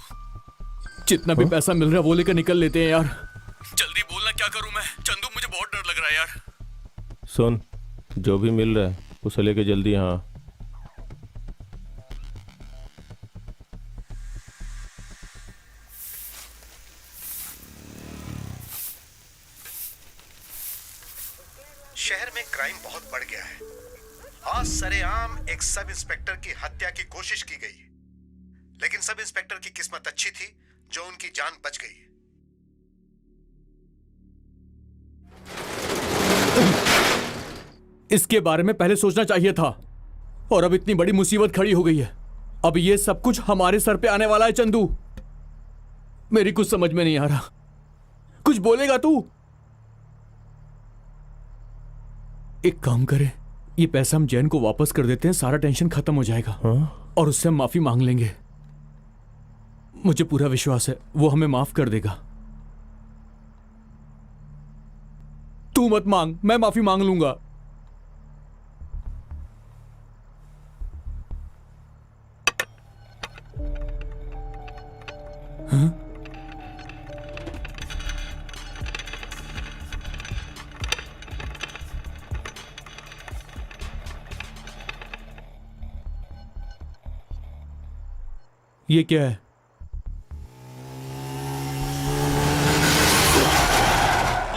जितना भी पैसा मिल रहा है वो लेकर निकल लेते हैं यार। जल्दी बोलना क्या करूं मैं। चंदू मुझे बहुत डर लग रहा है यार। सुन, जो भी मिल रहा है उसे लेके जल्दी यहाँ। शहर में क्राइम बहुत बढ़ गया है। आज सरेआम एक सब इंस्पेक्टर की हत्या की कोशिश की गई, लेकिन सब इंस्पेक्टर की किस्मत अच्छी थी जो उनकी जान बच गई। इसके बारे में पहले सोचना चाहिए था, और अब इतनी बड़ी मुसीबत खड़ी हो गई है। अब ये सब कुछ हमारे सर पे आने वाला है चंदू। मेरी कुछ समझ में नहीं आ रहा। कुछ बोलेगा तू? एक काम करे, ये पैसा हम जैन को वापस कर देते हैं, सारा टेंशन खत्म हो जाएगा। हाँ? और उससे हम माफी मांग लेंगे। मुझे पूरा विश्वास है वो हमें माफ कर देगा। तू मत मांग, मैं माफी मांग लूंगा। हाँ? ये क्या है?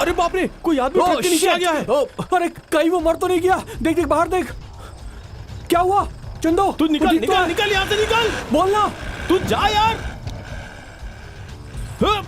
अरे बाप रे, कोई आदमी ट्रक के नीचे आ गया है। अरे कहीं वो मर तो नहीं गया? देख देख बाहर देख। क्या हुआ चंदो? तू निकल निकल निकल यहाँ से, निकल। बोलना। तू जा यार। हाँ।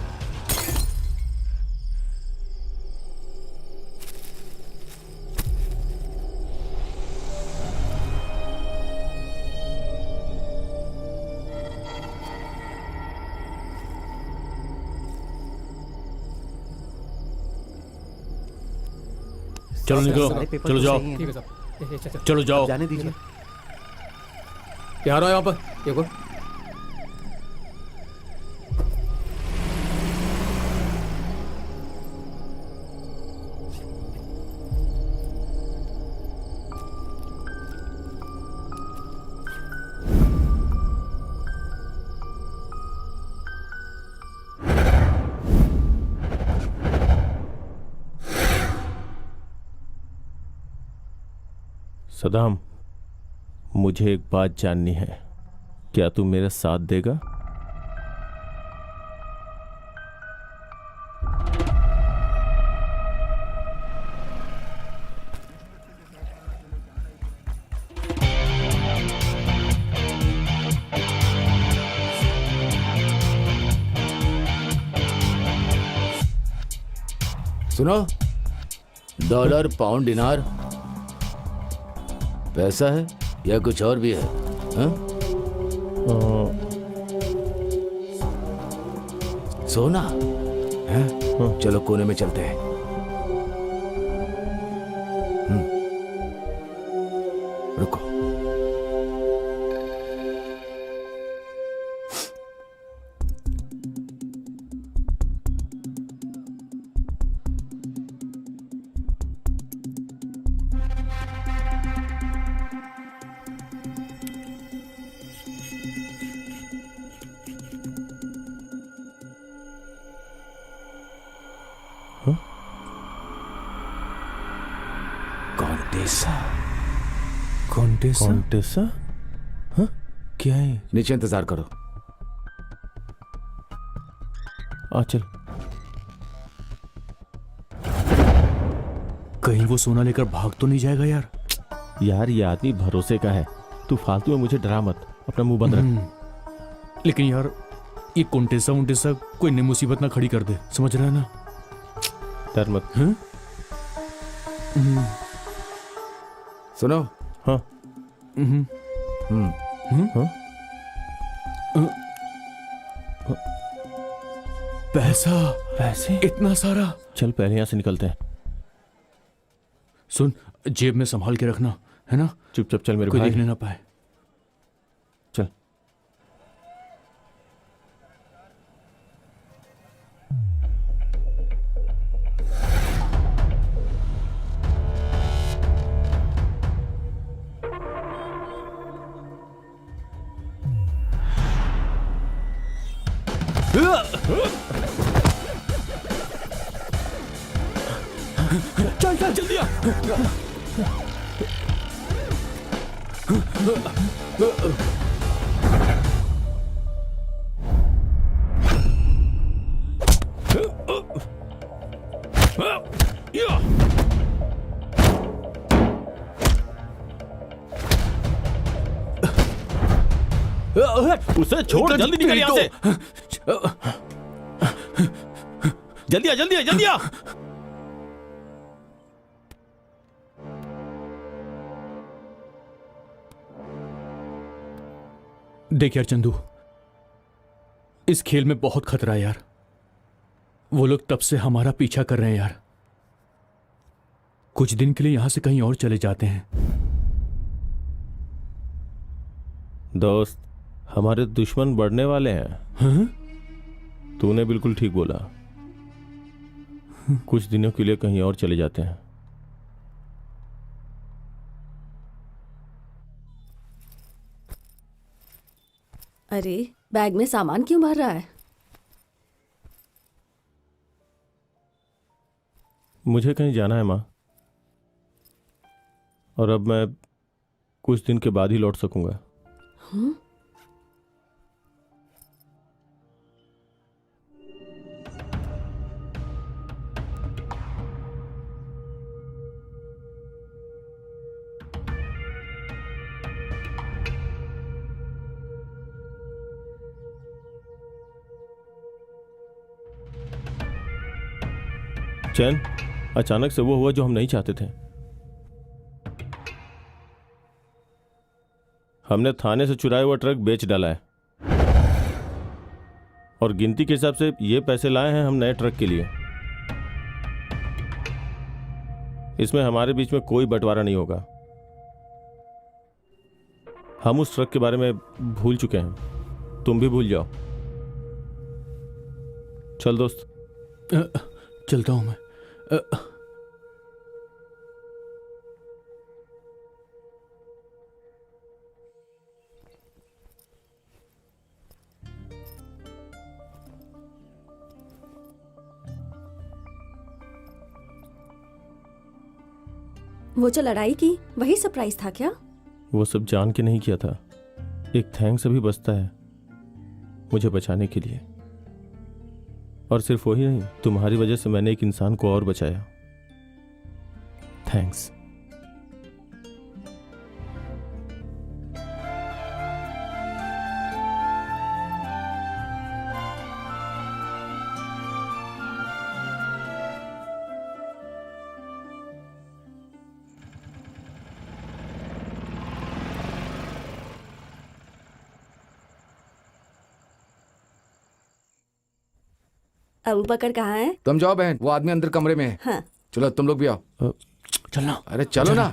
चलो निकलो, चलो जाओ, ठीक है साहब। चलो जाओ। जाने दीजिए। क्या आ रहा है यहाँ पर? देखो, सदाम, मुझे एक बात जाननी है, क्या तू मेरा साथ देगा? सुनो, डॉलर, पाउंड, दिनार पैसा है या कुछ और भी है? हाँ? सोना है? चलो कोने में चलते हैं। रुको। कोंटेसा कोंटेसा कॉन्टेसा? हाँ, क्या है? नीचे इंतजार करो। आ चल। कहीं वो सोना लेकर भाग तो नहीं जाएगा यार? यार ये आदमी भरोसे का है, तू फालतू में मुझे डरा मत, अपना मुंह बंद रख। लेकिन यार ये कोंटेसा उंटेसा कोई नई मुसीबत ना खड़ी कर दे, समझ रहा है ना? डर मत। हाँ? सुनो। हाँ। पैसे इतना सारा? चल पहले यहाँ से निकलते हैं। सुन, जेब में संभाल के रखना, है ना? चुपचाप चल मेरे कोई भाई। देखने ना पाए। चल। चल चल जल्दी आ। उसे छोड़, जल्दी निकल यहाँ से। जल्दी आ, जल्दी आ, जल्दी आ। देख यार चंदू, इस खेल में बहुत खतरा है यार। वो लोग तब से हमारा पीछा कर रहे हैं यार। कुछ दिन के लिए यहां से कहीं और चले जाते हैं। दोस्त, हमारे दुश्मन बढ़ने वाले हैं। हाँ? तूने बिल्कुल ठीक बोला। कुछ दिनों के लिए कहीं और चले जाते हैं। अरे बैग में सामान क्यों भर रहा है? मुझे कहीं जाना है माँ, और अब मैं कुछ दिन के बाद ही लौट सकूंगा। चैन, अचानक से वो हुआ जो हम नहीं चाहते थे। हमने थाने से चुराया हुआ ट्रक बेच डाला है, और गिनती के हिसाब से ये पैसे लाए हैं हम नए ट्रक के लिए। इसमें हमारे बीच में कोई बंटवारा नहीं होगा। हम उस ट्रक के बारे में भूल चुके हैं, तुम भी भूल जाओ। चल दोस्त। चलता हूं मैं। वो जो लड़ाई की, वही सरप्राइज था क्या? वो सब जान के नहीं किया था। एक थैंक्स अभी बचता है मुझे बचाने के लिए, और सिर्फ वही नहीं, तुम्हारी वजह से मैंने एक इंसान को और बचाया। थैंक्स। अबू बकर कहाँ है? तुम जाओ बहन, वो आदमी अंदर कमरे में है। हाँ। चलो तुम लोग भी आओ। चलना। अरे चलो ना।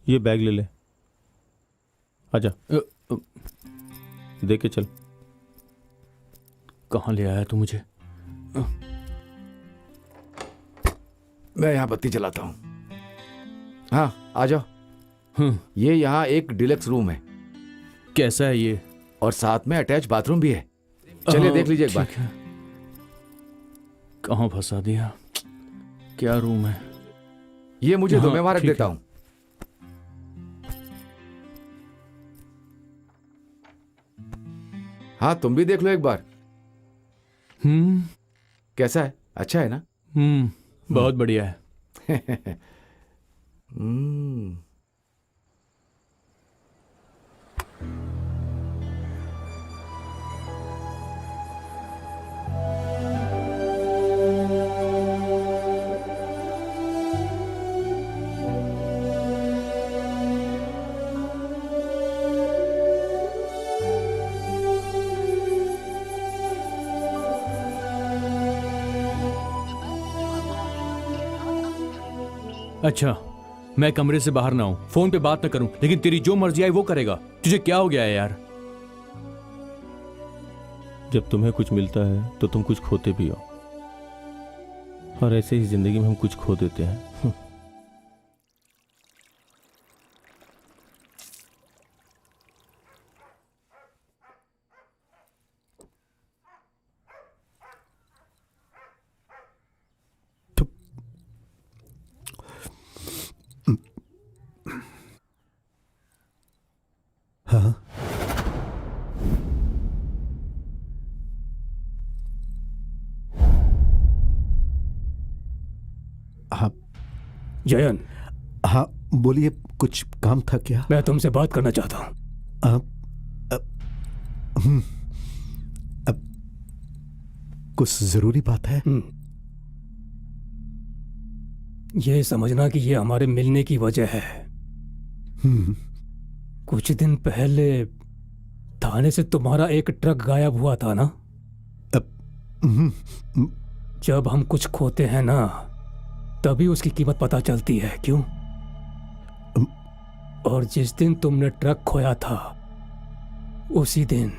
ये बैग ले ले, आजा। दे के चल। कहाँ ले आया तू मुझे? मैं यहाँ बत्ती जलाता हूँ। हाँ आ जाओ। ये यहाँ एक डिलक्स रूम है। कैसा है ये? और साथ में अटैच बाथरूम भी है। चलिए देख लीजिए एक बार। ठीक है। कहाँ फंसा दिया? क्या रूम है? ये मुझे दो, हाँ, मैं वहां रख ठीक देता है। हूँ। हाँ, तुम भी देख लो एक बार। कैसा है? अच्छा है ना? बहुत बढ़िया है। अच्छा, मैं कमरे से बाहर ना हूं, फोन पे बात ना करूं, लेकिन तेरी जो मर्जी आई वो करेगा। तुझे क्या हो गया है यार? जब तुम्हें कुछ मिलता है तो तुम कुछ खोते भी हो, और ऐसे ही जिंदगी में हम कुछ खो देते हैं। हाँ, हाँ, जयन, हाँ, बोलिए, कुछ काम था क्या? मैं तुमसे बात करना चाहता हूँ। कुछ जरूरी बात है? ये समझना कि ये हमारे मिलने की वजह है। कुछ दिन पहले थाने से तुम्हारा एक ट्रक गायब हुआ था ना? जब हम कुछ खोते हैं ना, तभी उसकी कीमत पता चलती है, क्यों? और जिस दिन तुमने ट्रक खोया था, उसी दिन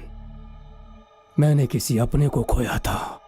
मैंने किसी अपने को खोया था।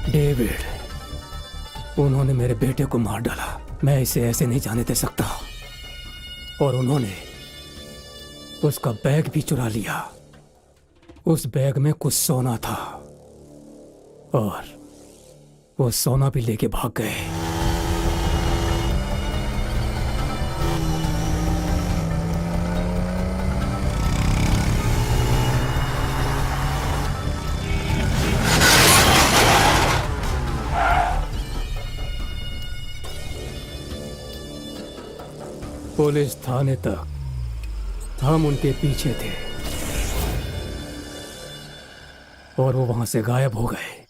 डेविड, उन्होंने मेरे बेटे को मार डाला। मैं इसे ऐसे नहीं जाने दे सकता। और उन्होंने उसका बैग भी चुरा लिया। उस बैग में कुछ सोना था और वो सोना भी लेके भाग गए। पुलिस थाने तक हम उनके पीछे थे और वो वहां से गायब हो गए।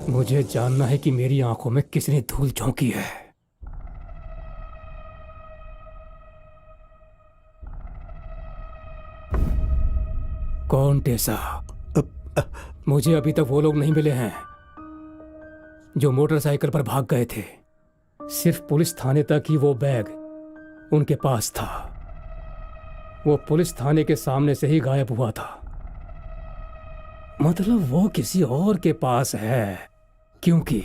मुझे जानना है कि मेरी आंखों में किसने धूल झोंकी है। कौन टेसा? मुझे अभी तक वो लोग नहीं मिले हैं जो मोटरसाइकिल पर भाग गए थे। सिर्फ पुलिस थाने तक ही वो बैग उनके पास था। वो पुलिस थाने के सामने से ही गायब हुआ था। मतलब वो किसी और के पास है, क्योंकि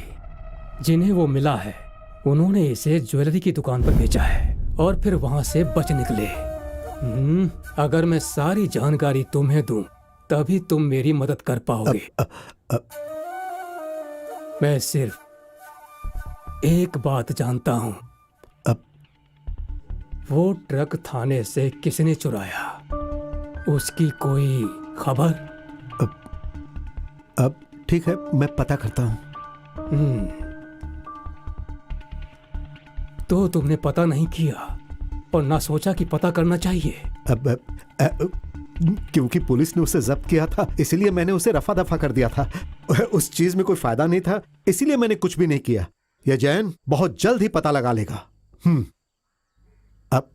जिन्हें वो मिला है उन्होंने इसे ज्वेलरी की दुकान पर बेचा है और फिर वहां से बच निकले। अगर मैं सारी जानकारी तुम्हें दूं, तभी तुम मेरी मदद कर पाओगे। मैं सिर्फ एक बात जानता हूं, वो ट्रक थाने से किसने चुराया, उसकी कोई खबर? अब ठीक है, मैं पता करता हूं। तो तुमने पता नहीं किया और ना सोचा कि पता करना चाहिए? क्योंकि पुलिस ने उसे जब्त किया था, इसलिए मैंने उसे रफा दफा कर दिया था। उस चीज में कोई फायदा नहीं था, इसीलिए मैंने कुछ भी नहीं किया। यह जैन बहुत जल्द ही पता लगा लेगा। अब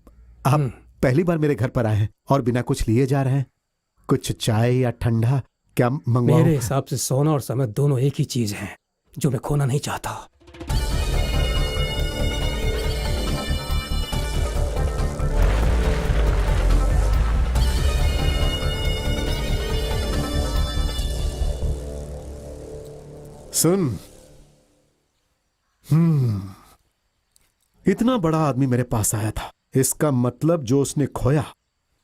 आप पहली बार मेरे घर पर आए हैं और बिना कुछ लिए जा रहे हैं। कुछ चाय या ठंडा क्या मंगवाऊं? मेरे हिसाब से सोना और समय दोनों एक ही चीज हैं जो मैं खोना नहीं चाहता। सुन, इतना बड़ा आदमी मेरे पास आया था, इसका मतलब जो उसने खोया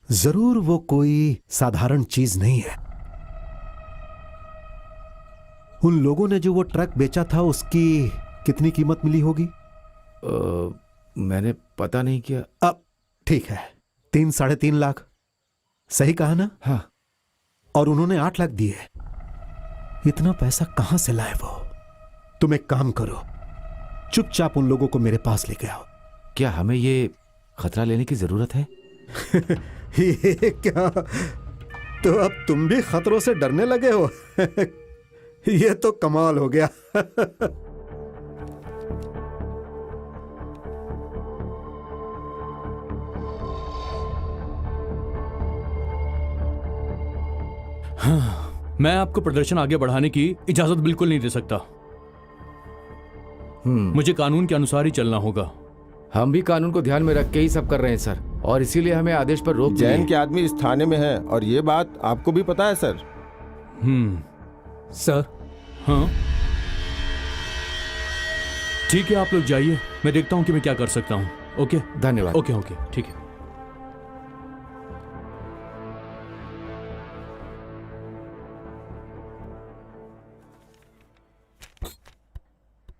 जरूर वो कोई साधारण चीज नहीं है। उन लोगों ने जो वो ट्रक बेचा था उसकी कितनी कीमत मिली होगी? मैंने पता नहीं किया। अब ठीक है, 3-3.5 लाख, सही कहा ना? हाँ। और उन्होंने 8 लाख दिए। इतना पैसा कहां से लाए वो? तुम एक काम करो, चुपचाप उन लोगों को मेरे पास लेके आओ। क्या हमें ये खतरा लेने की जरूरत है? ये क्या, तो अब तुम भी खतरों से डरने लगे हो? ये तो कमाल हो गया। मैं आपको प्रदर्शन आगे बढ़ाने की इजाजत बिल्कुल नहीं दे सकता। मुझे कानून के अनुसार ही चलना होगा। हम भी कानून को ध्यान में रख के ही सब कर रहे हैं सर, और इसीलिए हमें आदेश पर रोक जैन दिए। के आदमी इस थाने में है और ये बात आपको भी पता है सर? सर। हाँ ठीक है, आप लोग जाइए, मैं देखता हूँ कि मैं क्या कर सकता हूँ। ओके, धन्यवाद। ओके ओके, ठीक है।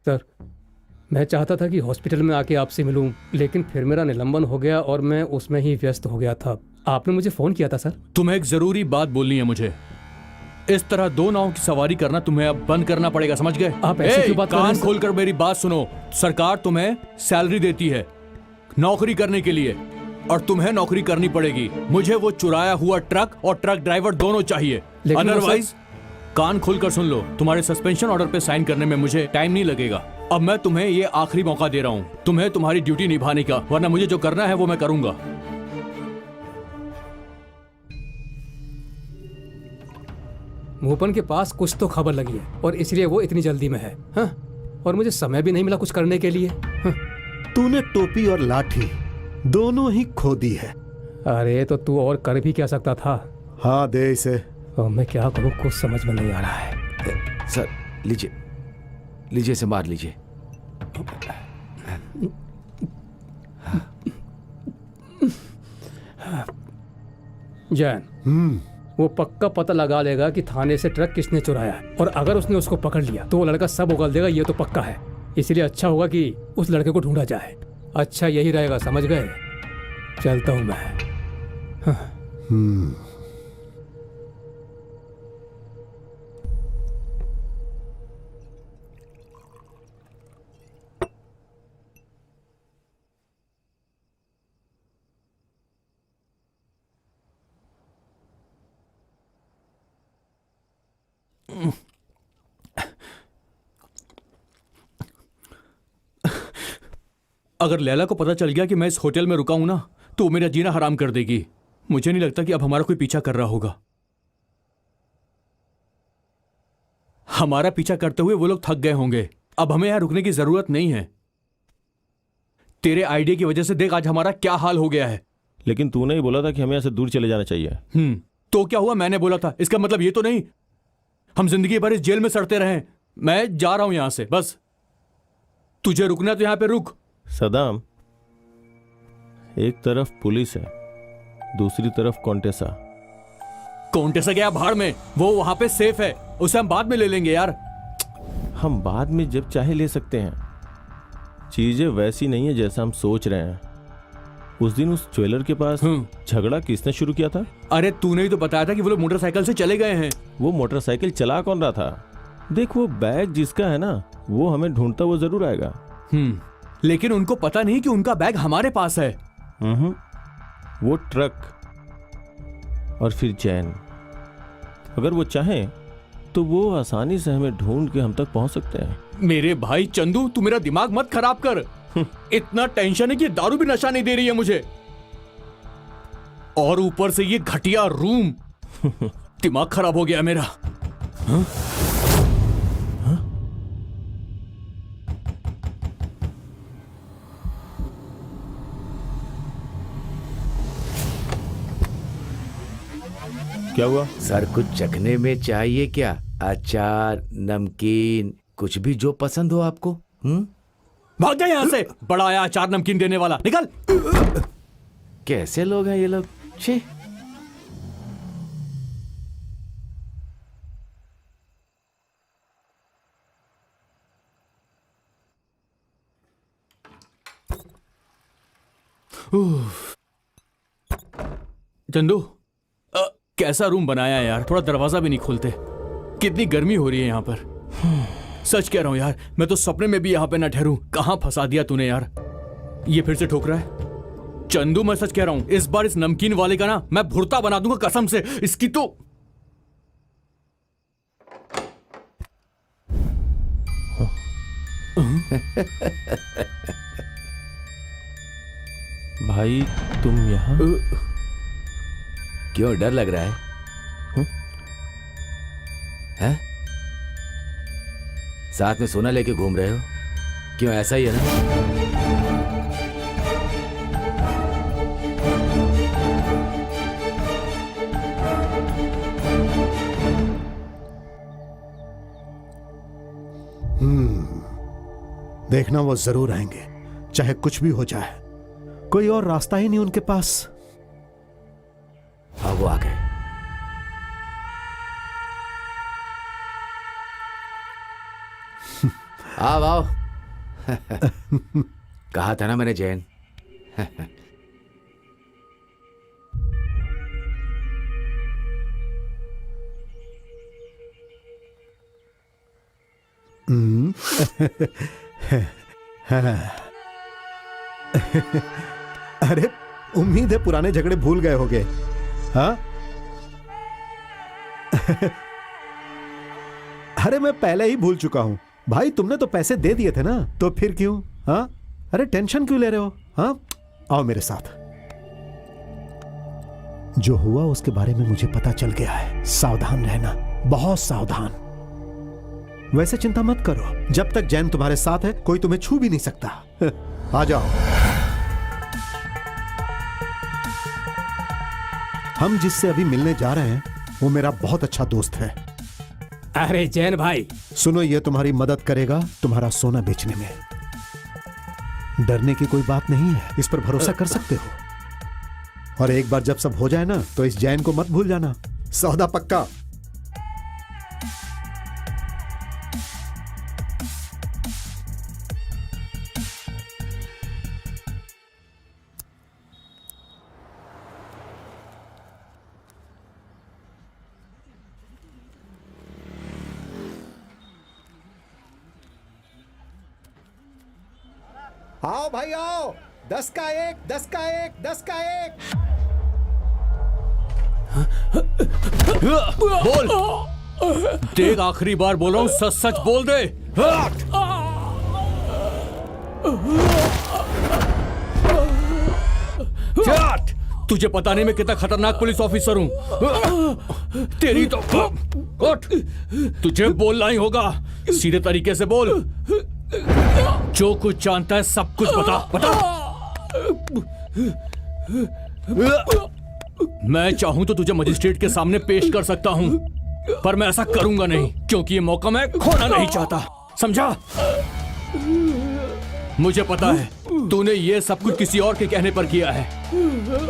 सर, मैं चाहता था कि हॉस्पिटल में आके आपसे मिलूं, लेकिन फिर मेरा निलंबन हो गया और मैं उसमें ही व्यस्त हो गया था। आपने मुझे फोन किया था सर? तुम्हें एक जरूरी बात बोलनी है मुझे। इस तरह 2 नावों की सवारी करना तुम्हें अब बंद करना पड़ेगा, समझ गए? आप ऐसे क्यों बात कर रहे हैं कान सर? खोलकर मेरी बात सुनो। सरकार तुम्हें सैलरी देती है नौकरी करने के लिए, और तुम्हें नौकरी करनी पड़ेगी। मुझे वो चुराया हुआ ट्रक और ट्रक ड्राइवर दोनों चाहिए, लेकिन वो अदरवाइज कान खोलकर सुन लो, तुम्हारे सस्पेंशन ऑर्डर पे साइन करने में मुझे टाइम नहीं लगेगा। अब मैं तुम्हें ये आखिरी मौका दे रहा हूँ, तुम्हें तुम्हारी ड्यूटी निभाने का, वरना मुझे जो करना है वो मैं करूंगा। मोहपन के पास कुछ तो खबर लगी है और इसलिए वो इतनी जल्दी में है। हाँ? और मुझे समय भी नहीं मिला कुछ करने के लिए। हाँ? तूने टोपी और लाठी दोनों ही खो दी है। अरे तो तू और कर भी क्या सकता था? हाँ, दे इसे। और मैं क्या करूँ, कुछ समझ में नहीं आ रहा है। सर लीजिए, लीजिए, इसे मार लीजिए। जैन, वो पक्का पता लगा लेगा कि थाने से ट्रक किसने चुराया है, और अगर उसने उसको पकड़ लिया तो वो लड़का सब उगल देगा, ये तो पक्का है। इसलिए अच्छा होगा कि उस लड़के को ढूंढा जाए। अच्छा यही रहेगा, समझ गए? चलता हूं मैं। हाँ। अगर लैला को पता चल गया कि मैं इस होटल में रुका हूं ना, तो मेरा जीना हराम कर देगी। मुझे नहीं लगता कि अब हमारा कोई पीछा कर रहा होगा। हमारा पीछा करते हुए वो लोग थक गए होंगे। अब हमें यहां रुकने की जरूरत नहीं है। तेरे आइडिया की वजह से देख आज हमारा क्या हाल हो गया है। लेकिन तूने ही बोला था कि हमें यहाँ से दूर चले जाना चाहिए। तो क्या हुआ? मैंने बोला था, इसका मतलब ये तो नहीं हम जिंदगी भर इस जेल में सड़ते रहें। मैं जा रहा हूं यहां से, बस तुझे रुकना तो यहां पे रुक। सदाम, एक तरफ पुलिस है, दूसरी तरफ कॉन्टेसा। कॉन्टेसा गया भाड़ में, वो वहां पे सेफ है, उसे हम बाद में ले लेंगे यार। हम बाद में जब चाहे ले सकते हैं। चीजें वैसी नहीं है जैसा हम सोच रहे हैं। उस दिन उस ज्वेलर के पास झगड़ा किसने शुरू किया था? अरे तूने ही तो बताया था कि वो लोग मोटरसाइकिल से चले गए हैं। वो मोटरसाइकिल चला कौन रहा था? देख, वो बैग जिसका है ना, वो हमें ढूंढता वो जरूर आएगा। लेकिन उनको पता नहीं कि उनका बैग हमारे पास है। वो ट्रक और फिर चैन, अगर वो चाहें तो वो आसानी से हमें ढूंढ के हम तक पहुंच सकते हैं। मेरे भाई चंदू, तू मेरा दिमाग मत खराब कर। इतना टेंशन है कि दारू भी नशा नहीं दे रही है मुझे, और ऊपर से ये घटिया रूम। दिमाग खराब हो गया मेरा। हाँ? हाँ? क्या हुआ? सर कुछ चखने में चाहिए क्या? अचार, नमकीन, कुछ भी जो पसंद हो आपको। भाग जा यहाँ से, बड़ा आया अचार नमकीन देने वाला, निकल। कैसे लोग हैं ये लोग, छी। चंदू, कैसा रूम बनाया है यार, थोड़ा दरवाजा भी नहीं खोलते। कितनी गर्मी हो रही है यहाँ पर। सच कह रहा हूँ यार, मैं तो सपने में भी यहाँ पे ना ठहरूं। कहाँ फंसा दिया तूने यार, ये फिर से ठोक रहा है। चंदू मैं सच कह रहा हूँ, इस बार इस नमकीन वाले का ना मैं भुर्ता बना दूंगा कसम से। इसकी तो भाई तुम यहाँ? क्यों, डर लग रहा है? हैं? साथ में सोना लेके घूम रहे हो? क्यों, ऐसा ही है ना? देखना वो जरूर आएंगे, चाहे कुछ भी हो जाए। कोई और रास्ता ही नहीं उनके पास। हाँ, वो आ गए। आओ आओ। कहा था ना मैंने जैन। अरे उम्मीद है पुराने झगड़े भूल गए होगे। हाँ अरे मैं पहले ही भूल चुका हूं भाई, तुमने तो पैसे दे दिए थे ना, तो फिर क्यों? हाँ अरे टेंशन क्यों ले रहे हो? हाँ आओ मेरे साथ। जो हुआ उसके बारे में मुझे पता चल गया है, सावधान रहना, बहुत सावधान। वैसे चिंता मत करो, जब तक जैन तुम्हारे साथ है कोई तुम्हें छू भी नहीं सकता। आ जाओ। हम जिससे अभी मिलने जा रहे हैं वो मेरा बहुत अच्छा दोस्त है। अरे जैन भाई सुनो, ये तुम्हारी मदद करेगा तुम्हारा सोना बेचने में। डरने की कोई बात नहीं है, इस पर भरोसा कर सकते हो। और एक बार जब सब हो जाए ना तो इस जैन को मत भूल जाना, सौदा पक्का। आओ भाई आओ, 10 का 1, 10 का 1, 10 का 1। बोल, देख आखिरी बार बोल रहा हूं, सच सच बोल दे। चट! तुझे पता नहीं मैं कितना खतरनाक पुलिस ऑफिसर हूं। तेरी तो उठ, तुझे बोलना ही होगा, सीधे तरीके से बोल। जो कुछ जानता है सब कुछ बता बता। मैं चाहूं तो तुझे मजिस्ट्रेट के सामने पेश कर सकता हूं, पर मैं ऐसा करूंगा नहीं, क्योंकि ये मौका मैं खोना नहीं चाहता, समझा? मुझे पता है तूने ये सब कुछ किसी और के कहने पर किया है।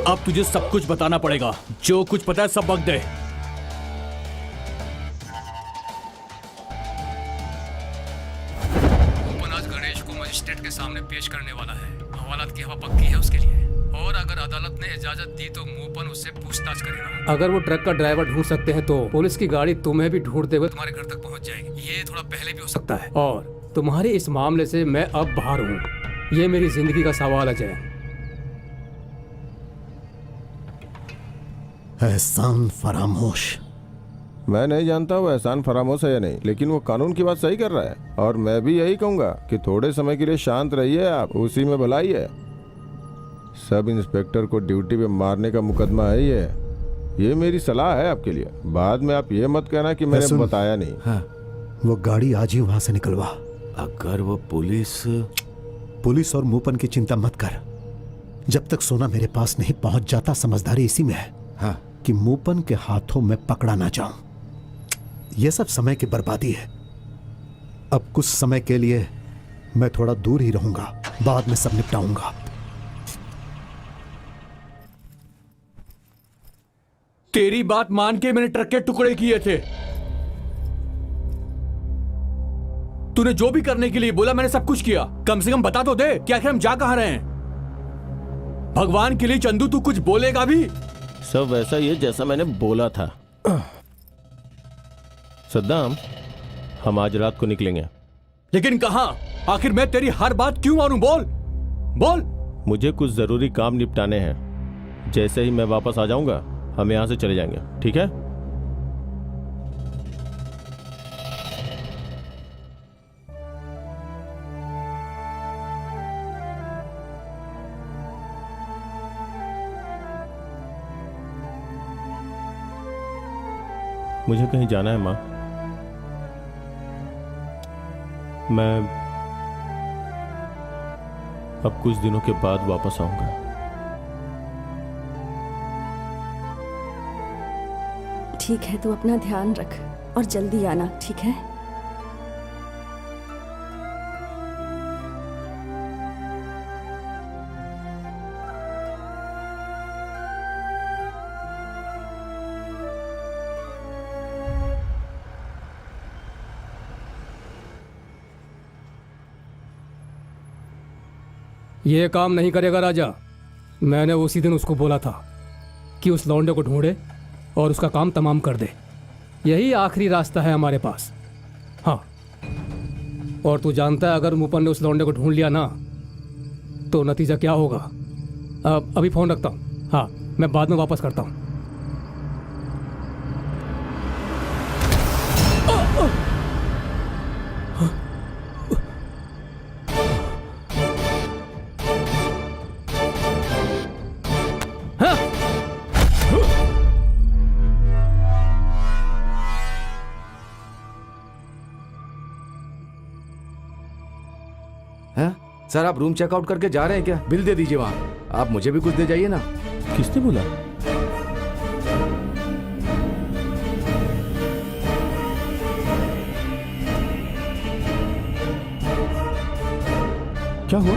अब तुझे सब कुछ बताना पड़ेगा, जो कुछ पता है सब बक दे। गणेश को मजिस्ट्रेट के सामने पेश करने वाला है। हवालात की हवा पक्की है उसके लिए, और अगर अदालत ने इजाजत दी तो मूपन उससे पूछताछ करेगा। अगर वो ट्रक का ड्राइवर ढूंढ सकते हैं तो पुलिस की गाड़ी तुम्हें भी ढूंढते हुए तुम्हारे घर तक पहुंच जाएगी। ये थोड़ा पहले भी हो सकता है, और तुम्हारे इस मामले से मैं अब बाहर हूँ। ये मेरी जिंदगी का सवाल है जैन। एहसान फरामोश। मैं नहीं जानता वो एहसान फरामोश है या नहीं, लेकिन वो कानून की बात सही कर रहा है, और मैं भी यही कहूंगा कि थोड़े समय के लिए शांत रहिए आप, उसी में भलाई है। सब इंस्पेक्टर को ड्यूटी पे मारने का मुकदमा है ये मेरी सलाह है आपके लिए। बाद में आप ये मत कहना कि मैंने बताया नहीं। हाँ। वो गाड़ी आज ही वहां से निकलवा। अगर वो पुलिस और मूपन की चिंता मत कर, जब तक सोना मेरे पास नहीं पहुंच जाता समझदारी इसी में है। हाँ। कि मूपन के हाथों में पकड़ा ना जाऊं, ये सब समय की बर्बादी है। अब कुछ समय के लिए मैं थोड़ा दूर ही रहूंगा, बाद में सब निपटाऊंगा। तेरी बात मान के मैंने ट्रक के टुकड़े किए थे। तूने जो भी करने के लिए बोला मैंने सब कुछ किया। कम से कम बता तो दे कि आखिर हम जा कहां रहे हैं। भगवान के लिए चंदू तू कुछ बोलेगा भी? सब वैसा ही है जैसा मैंने बोला था। सद्दाम, हम आज रात को निकलेंगे। लेकिन कहां? आखिर मैं तेरी हर बात क्यों मानूं? बोल बोल। मुझे कुछ जरूरी काम निपटाने हैं। जैसे ही मैं वापस आ जाऊंगा हम यहां से चले जाएंगे, ठीक है? मुझे कहीं जाना है मां। मैं अब कुछ दिनों के बाद वापस आऊंगा। ठीक है, तू अपना ध्यान रख और जल्दी आना, ठीक है? ये काम नहीं करेगा राजा। मैंने उसी दिन उसको बोला था कि उस लौंडे को ढूंढे और उसका काम तमाम कर दे। यही आखिरी रास्ता है हमारे पास। हाँ, और तू जानता है अगर मुपन ने उस लौंडे को ढूंढ लिया ना तो नतीजा क्या होगा। अभी फ़ोन रखता हूँ। हाँ, मैं बाद में वापस करता हूँ। सर आप रूम चेकआउट करके जा रहे हैं क्या? बिल दे दीजिए वहां। आप मुझे भी कुछ दे जाइए ना। किसने बोला? क्या हुआ?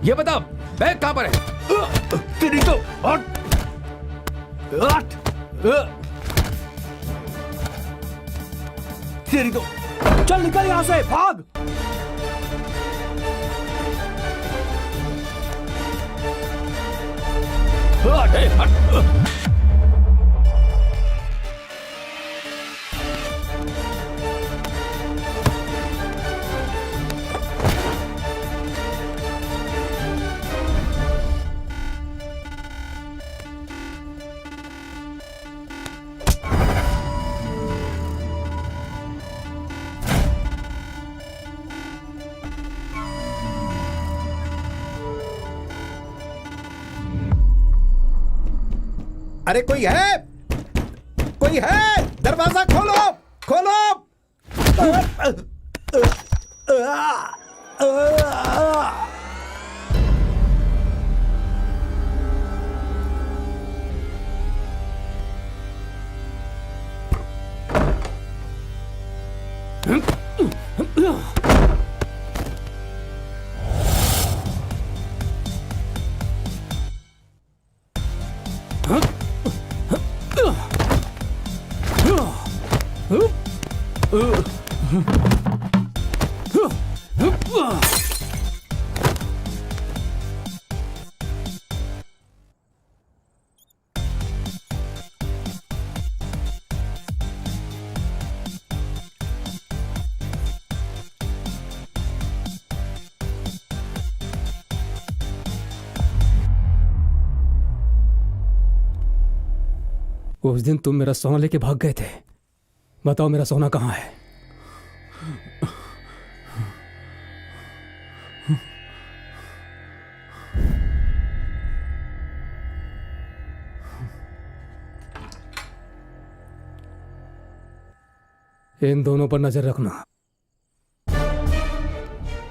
ये बता बैग कहां पर है? तेरी तो तेरी तो चल निकल यहां से, भाग। अरे कोई है? कोई है? दरवाजा खोलो, खोलो। उस दिन तुम मेरा सोना लेके भाग गए थे। बताओ मेरा सोना कहाँ है? इन दोनों पर नजर रखना।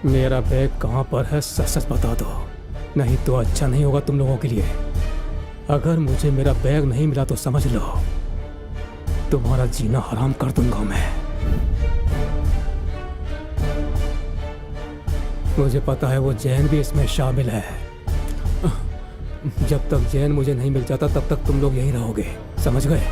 मेरा बैग कहाँ पर है, सच सच बता दो, नहीं तो अच्छा नहीं होगा तुम लोगों के लिए। अगर मुझे मेरा बैग नहीं मिला तो समझ लो तुम्हारा जीना हराम कर दूंगा मैं। मुझे पता है वो जैन भी इसमें शामिल है। जब तक जैन मुझे नहीं मिल जाता तब तक तुम लोग यहीं रहोगे, समझ गए?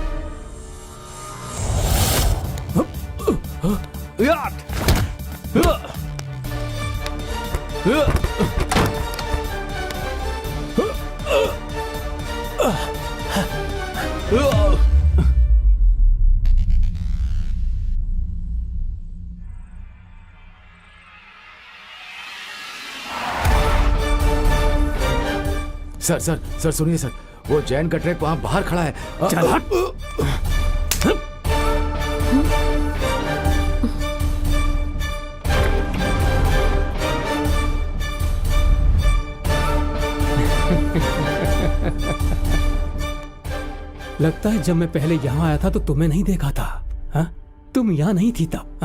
सर सर सर सुनिए सर, वो जैन का ट्रक वहां बाहर खड़ा है। चल हट। लगता है जब मैं पहले यहाँ आया था तो तुम्हें नहीं देखा था। हा? तुम यहाँ नहीं थी तब।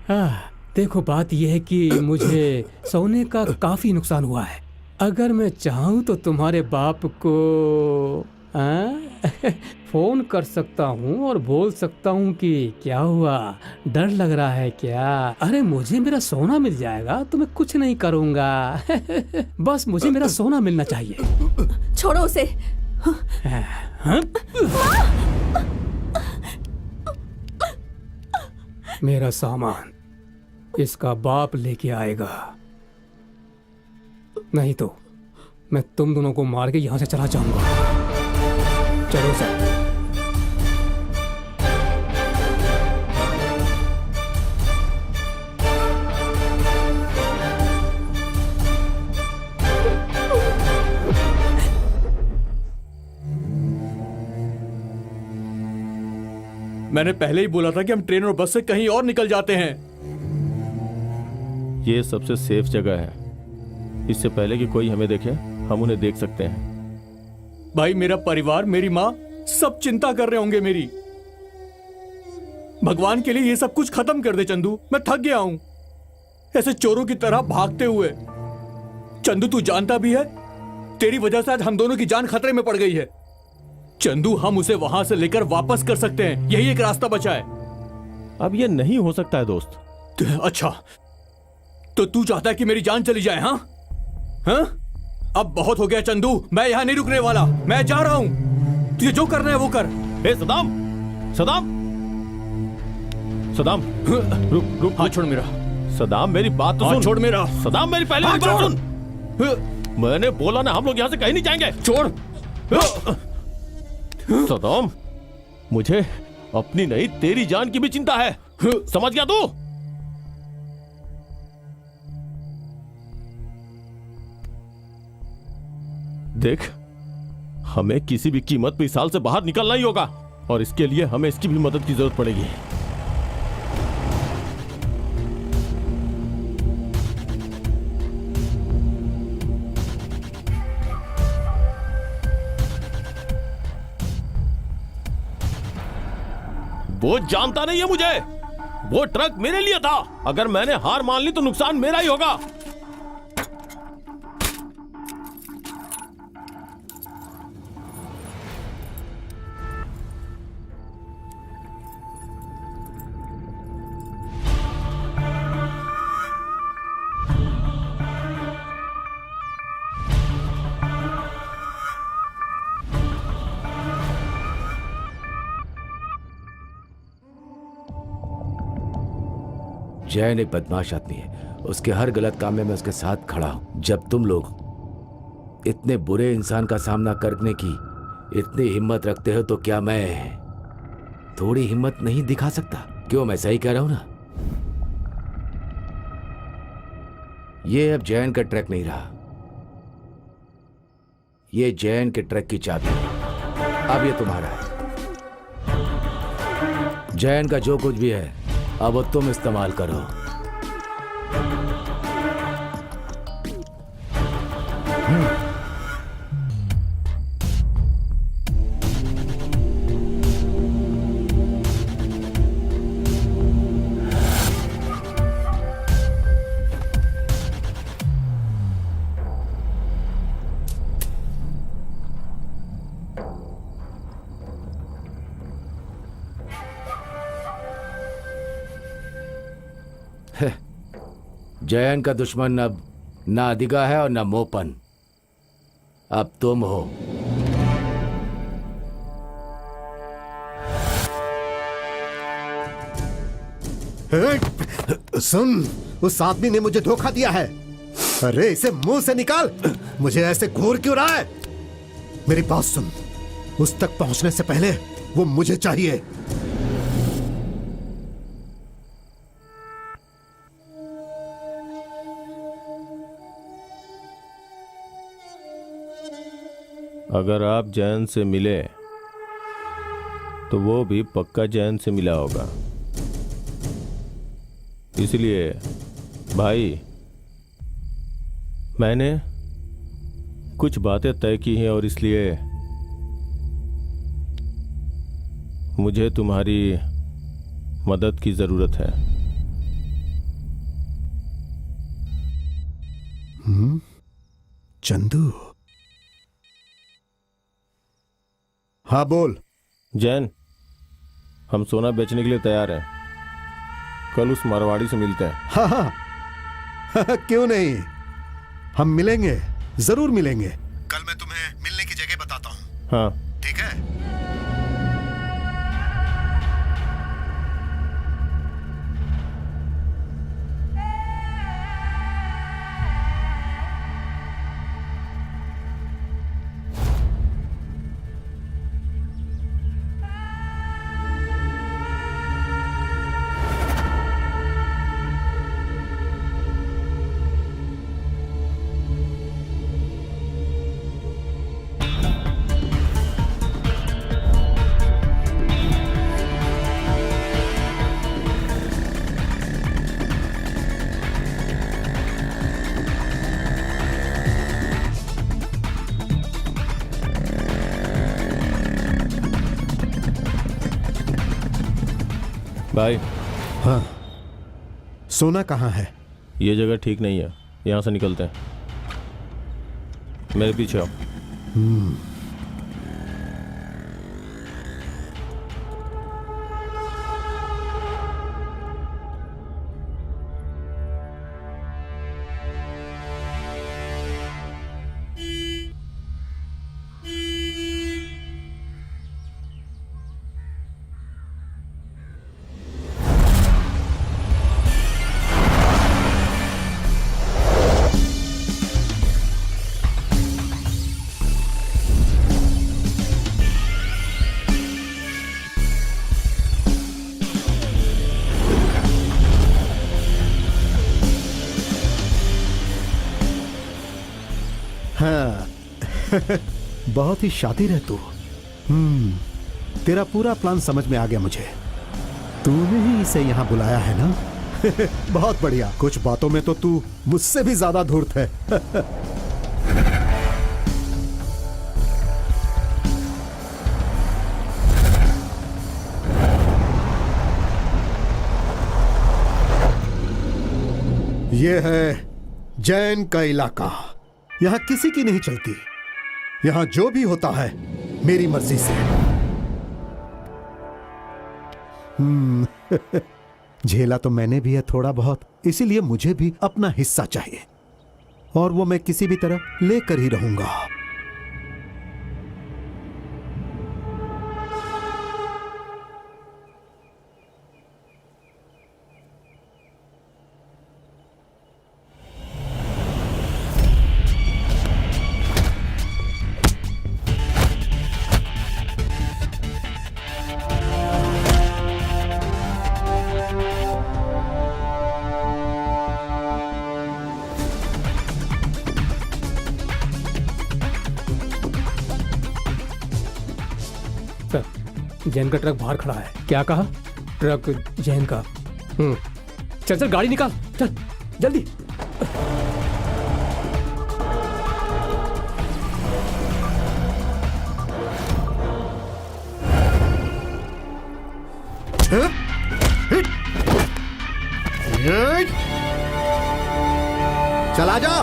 हा? देखो बात यह है कि मुझे सोने का काफी नुकसान हुआ है। अगर मैं चाहूँ तो तुम्हारे बाप को फोन कर सकता हूँ और बोल सकता हूँ कि क्या हुआ, डर लग रहा है क्या? अरे मुझे मेरा सोना मिल जाएगा तो मैं कुछ नहीं करूँगा। बस मुझे मेरा सोना मिलना चाहिए। छोड़ो उसे। मेरा सामान इसका बाप लेके आएगा, नहीं तो मैं तुम दोनों को मार के यहां से चला जाऊंगा। चलो सर। मैंने पहले ही बोला था कि हम ट्रेन और बस से कहीं और निकल जाते हैं। ये सबसे सेफ जगह है। इससे पहले कि कोई हमें देखे हम उन्हें देख सकते हैं। भाई मेरा परिवार, मेरी माँ सब चिंता कर रहे होंगे मेरी। भगवान के लिए ये सब कुछ खत्म कर दे चंदू, मैं थक गया हूं ऐसे चोरों की तरह भागते हुए। चंदू तू जानता भी है तेरी वजह से आज हम दोनों की जान खतरे में पड़ गई है। चंदू हम उसे वहां से लेकर वापस कर सकते हैं, यही एक रास्ता बचा है। अब ये नहीं हो सकता है दोस्त। अच्छा तो तू चाहता है कि मेरी जान चली जाए? हाँ हाँ, अब बहुत हो गया चंदू, मैं यहां नहीं रुकने वाला, मैं जा रहा हूं। तुझे जो करना है वो कर। ए सदाम, सदाम, सदाम, रुक रुक। हाँ छोड़ मेरा। सदाम मेरी बात तो सुन। छोड़ मेरा। सदाम मेरी पहले बात सुन। मैंने बोला ना हम लोग यहां से कहीं नहीं जाएंगे। छोड़। सदाम मुझे अपनी नहीं तेरी जान की भी चिंता है, समझ गया तू? देख हमें किसी भी कीमत पे इस साल से बाहर निकलना ही होगा और इसके लिए हमें इसकी भी मदद की जरूरत पड़ेगी। वो जानता नहीं है मुझे। वो ट्रक मेरे लिए था, अगर मैंने हार मान ली तो नुकसान मेरा ही होगा। जैन एक बदमाश आदमी है, उसके हर गलत काम में मैं उसके साथ खड़ा हूं। जब तुम लोग इतने बुरे इंसान का सामना करने की इतनी हिम्मत रखते हो तो क्या मैं थोड़ी हिम्मत नहीं दिखा सकता? क्यों, मैं सही कह रहा हूं ना? ये अब जैन का ट्रक नहीं रहा, ये जैन के ट्रक की चाबी है। अब ये तुम्हारा है। जैन का जो कुछ भी है अब वो तुम इस्तेमाल करो। जयन का दुश्मन अब ना अधिका है और ना मोपन, अब तुम हो। सुन, उस आदमी ने मुझे धोखा दिया है। अरे इसे मुंह से निकाल। मुझे ऐसे घूर क्यों रहा है? मेरी बात सुन, उस तक पहुंचने से पहले वो मुझे चाहिए। अगर आप जैन से मिले तो वो भी पक्का जैन से मिला होगा। इसलिए भाई, मैंने कुछ बातें तय की हैं और इसलिए मुझे तुम्हारी मदद की जरूरत है। चंदू। हाँ बोल। जैन, हम सोना बेचने के लिए तैयार हैं। कल उस मारवाड़ी से मिलते हैं। हाँ हाँ क्यों नहीं, हम मिलेंगे, जरूर मिलेंगे। कल मैं तुम्हें मिलने की जगह बताता हूँ। हाँ ठीक है। भाई, हाँ, सोना कहाँ है? ये जगह ठीक नहीं है, यहाँ से निकलते हैं। मेरे पीछे आओ। हाँ बहुत ही शातिर है तू। तेरा पूरा प्लान समझ में आ गया मुझे। तूने ही इसे यहाँ बुलाया है ना? बहुत बढ़िया। कुछ बातों में तो तू मुझसे भी ज्यादा धूर्त है। यह है जैन का इलाका। यहां किसी की नहीं चलती। यहां जो भी होता है मेरी मर्जी से। झेला तो मैंने भी है थोड़ा बहुत, इसीलिए मुझे भी अपना हिस्सा चाहिए और वो मैं किसी भी तरह लेकर ही रहूंगा। सर, जैन का ट्रक बाहर खड़ा है। क्या कहा? ट्रक जैन का। चल चल गाड़ी निकाल, चल जल्दी। चला जा।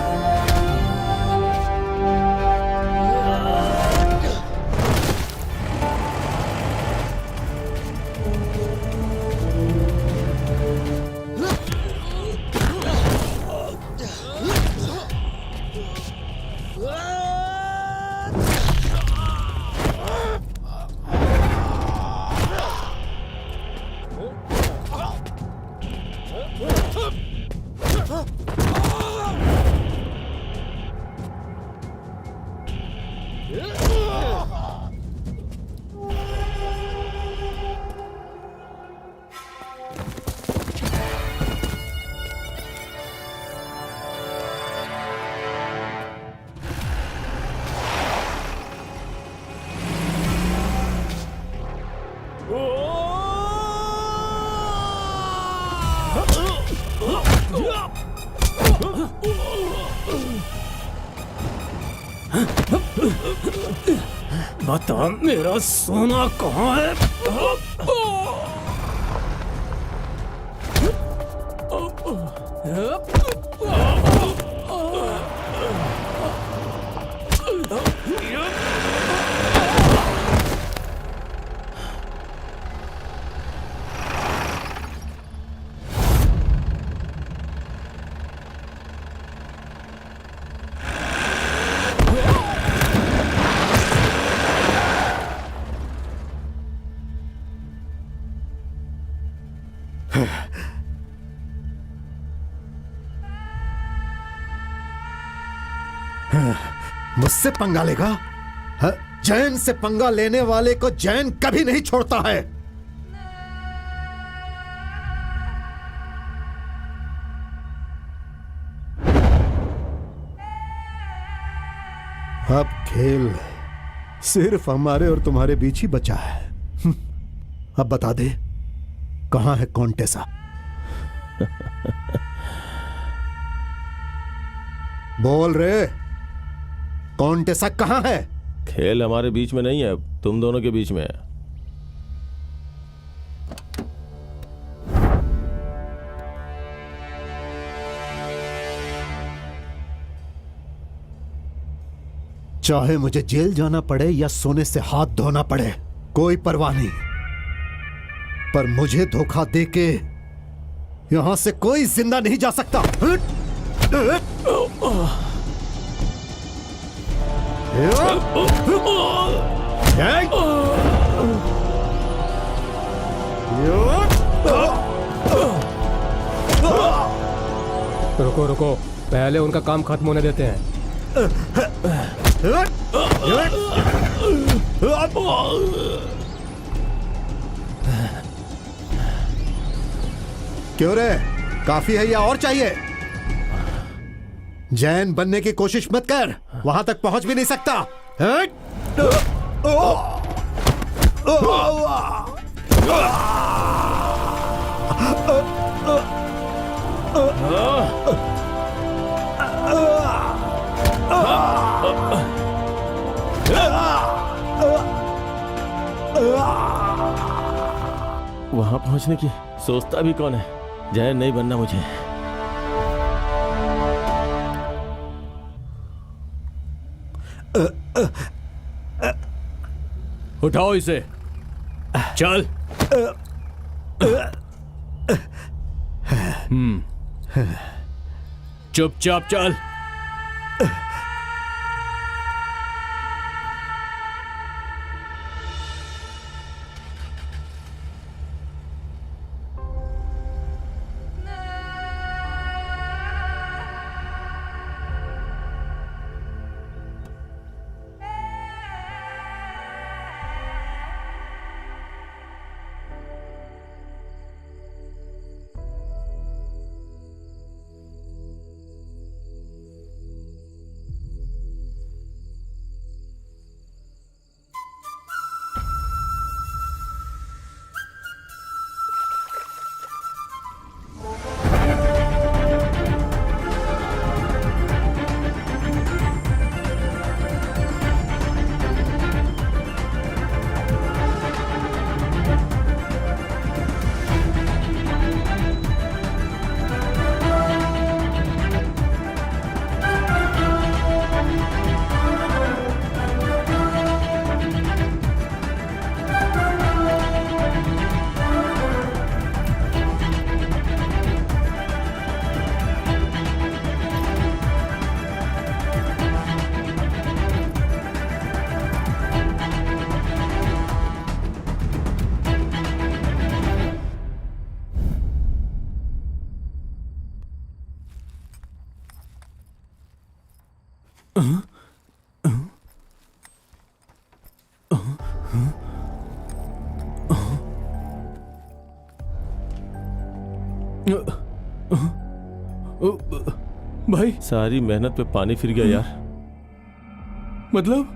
बता मेरा सोना कहाँ है? मुझसे पंगा लेगा? जैन से पंगा लेने वाले को जैन कभी नहीं छोड़ता है। अब खेल सिर्फ हमारे और तुम्हारे बीच ही बचा है। अब बता दे, कहां है कॉन्टेसा? बोल रे, कॉन्टेसा कहां है? खेल हमारे बीच में नहीं है, तुम दोनों के बीच में है। चाहे मुझे जेल जाना पड़े या सोने से हाथ धोना पड़े, कोई परवाह नहीं, पर मुझे धोखा देके यहां से कोई जिंदा नहीं जा सकता। रुको रुको, पहले उनका काम खत्म होने देते हैं। क्यों रे, काफी है या और चाहिए? जैन बनने की कोशिश मत कर, वहां तक पहुंच भी नहीं सकता। वहां पहुंचने की सोचता भी कौन है? जैन नहीं बनना मुझे। उठाओ इसे, चल। चुपचाप चल। भाई सारी मेहनत पे पानी फिर गया यार। मतलब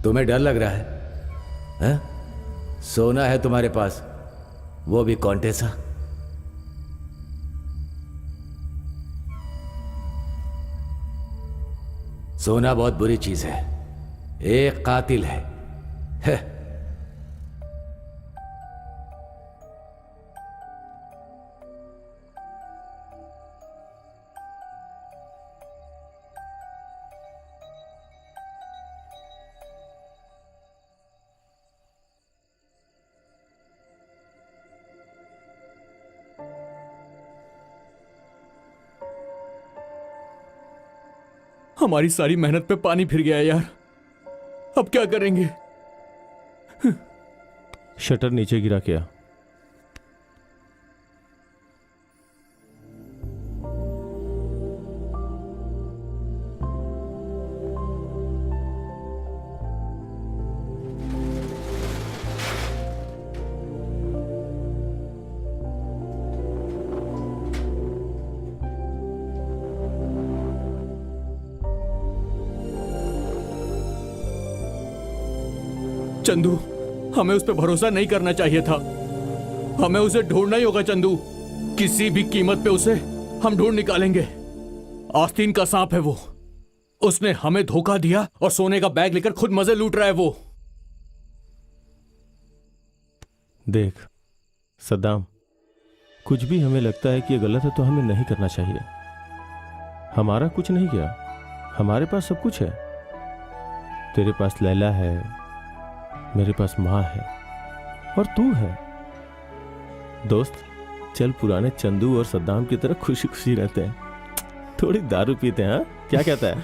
तुम्हें डर लग रहा है, हैं? सोना है तुम्हारे पास, वो भी कॉन्टेसा। सोना बहुत बुरी चीज है, एक कातिल है। हमारी सारी मेहनत पे पानी फिर गया यार, अब क्या करेंगे? शटर नीचे गिरा क्या? चंदू, हमें उस पर भरोसा नहीं करना चाहिए था। हमें उसे ढूंढना ही होगा चंदू, किसी भी कीमत पे उसे हम ढूंढ निकालेंगे। आस्तीन का सांप है वो, उसने हमें धोखा दिया और सोने का बैग लेकर खुद मजे लूट रहा है वो। देख सद्दाम, कुछ भी हमें लगता है कि ये गलत है तो हमें नहीं करना चाहिए। हमारा कुछ नहीं किया, हमारे पास सब कुछ है। तेरे पास लैला है, मेरे पास माँ है और तू है। दोस्त, चल पुराने चंदू और सद्दाम की तरह खुशी खुशी रहते हैं, थोड़ी दारू पीते हैं। हाँ, क्या कहता है?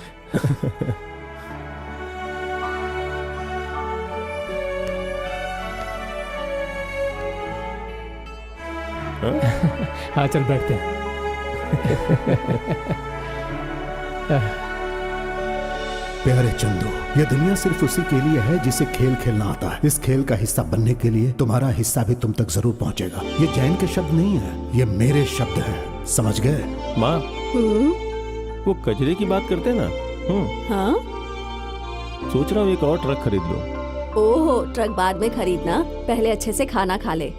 हाँ चल बैठते हैं। प्यारे चंदू, ये दुनिया सिर्फ उसी के लिए है जिसे खेल खेलना आता है। इस खेल का हिस्सा बनने के लिए तुम्हारा हिस्सा भी तुम तक जरूर पहुंचेगा। ये जैन के शब्द नहीं है, ये मेरे शब्द हैं, समझ गए? माँ, वो कचरे की बात करते हैं ना। हाँ? सोच रहा हूँ एक और ट्रक खरीद लो। ओहो, ट्रक बाद में खरीदना, पहले अच्छे से खाना खा ले।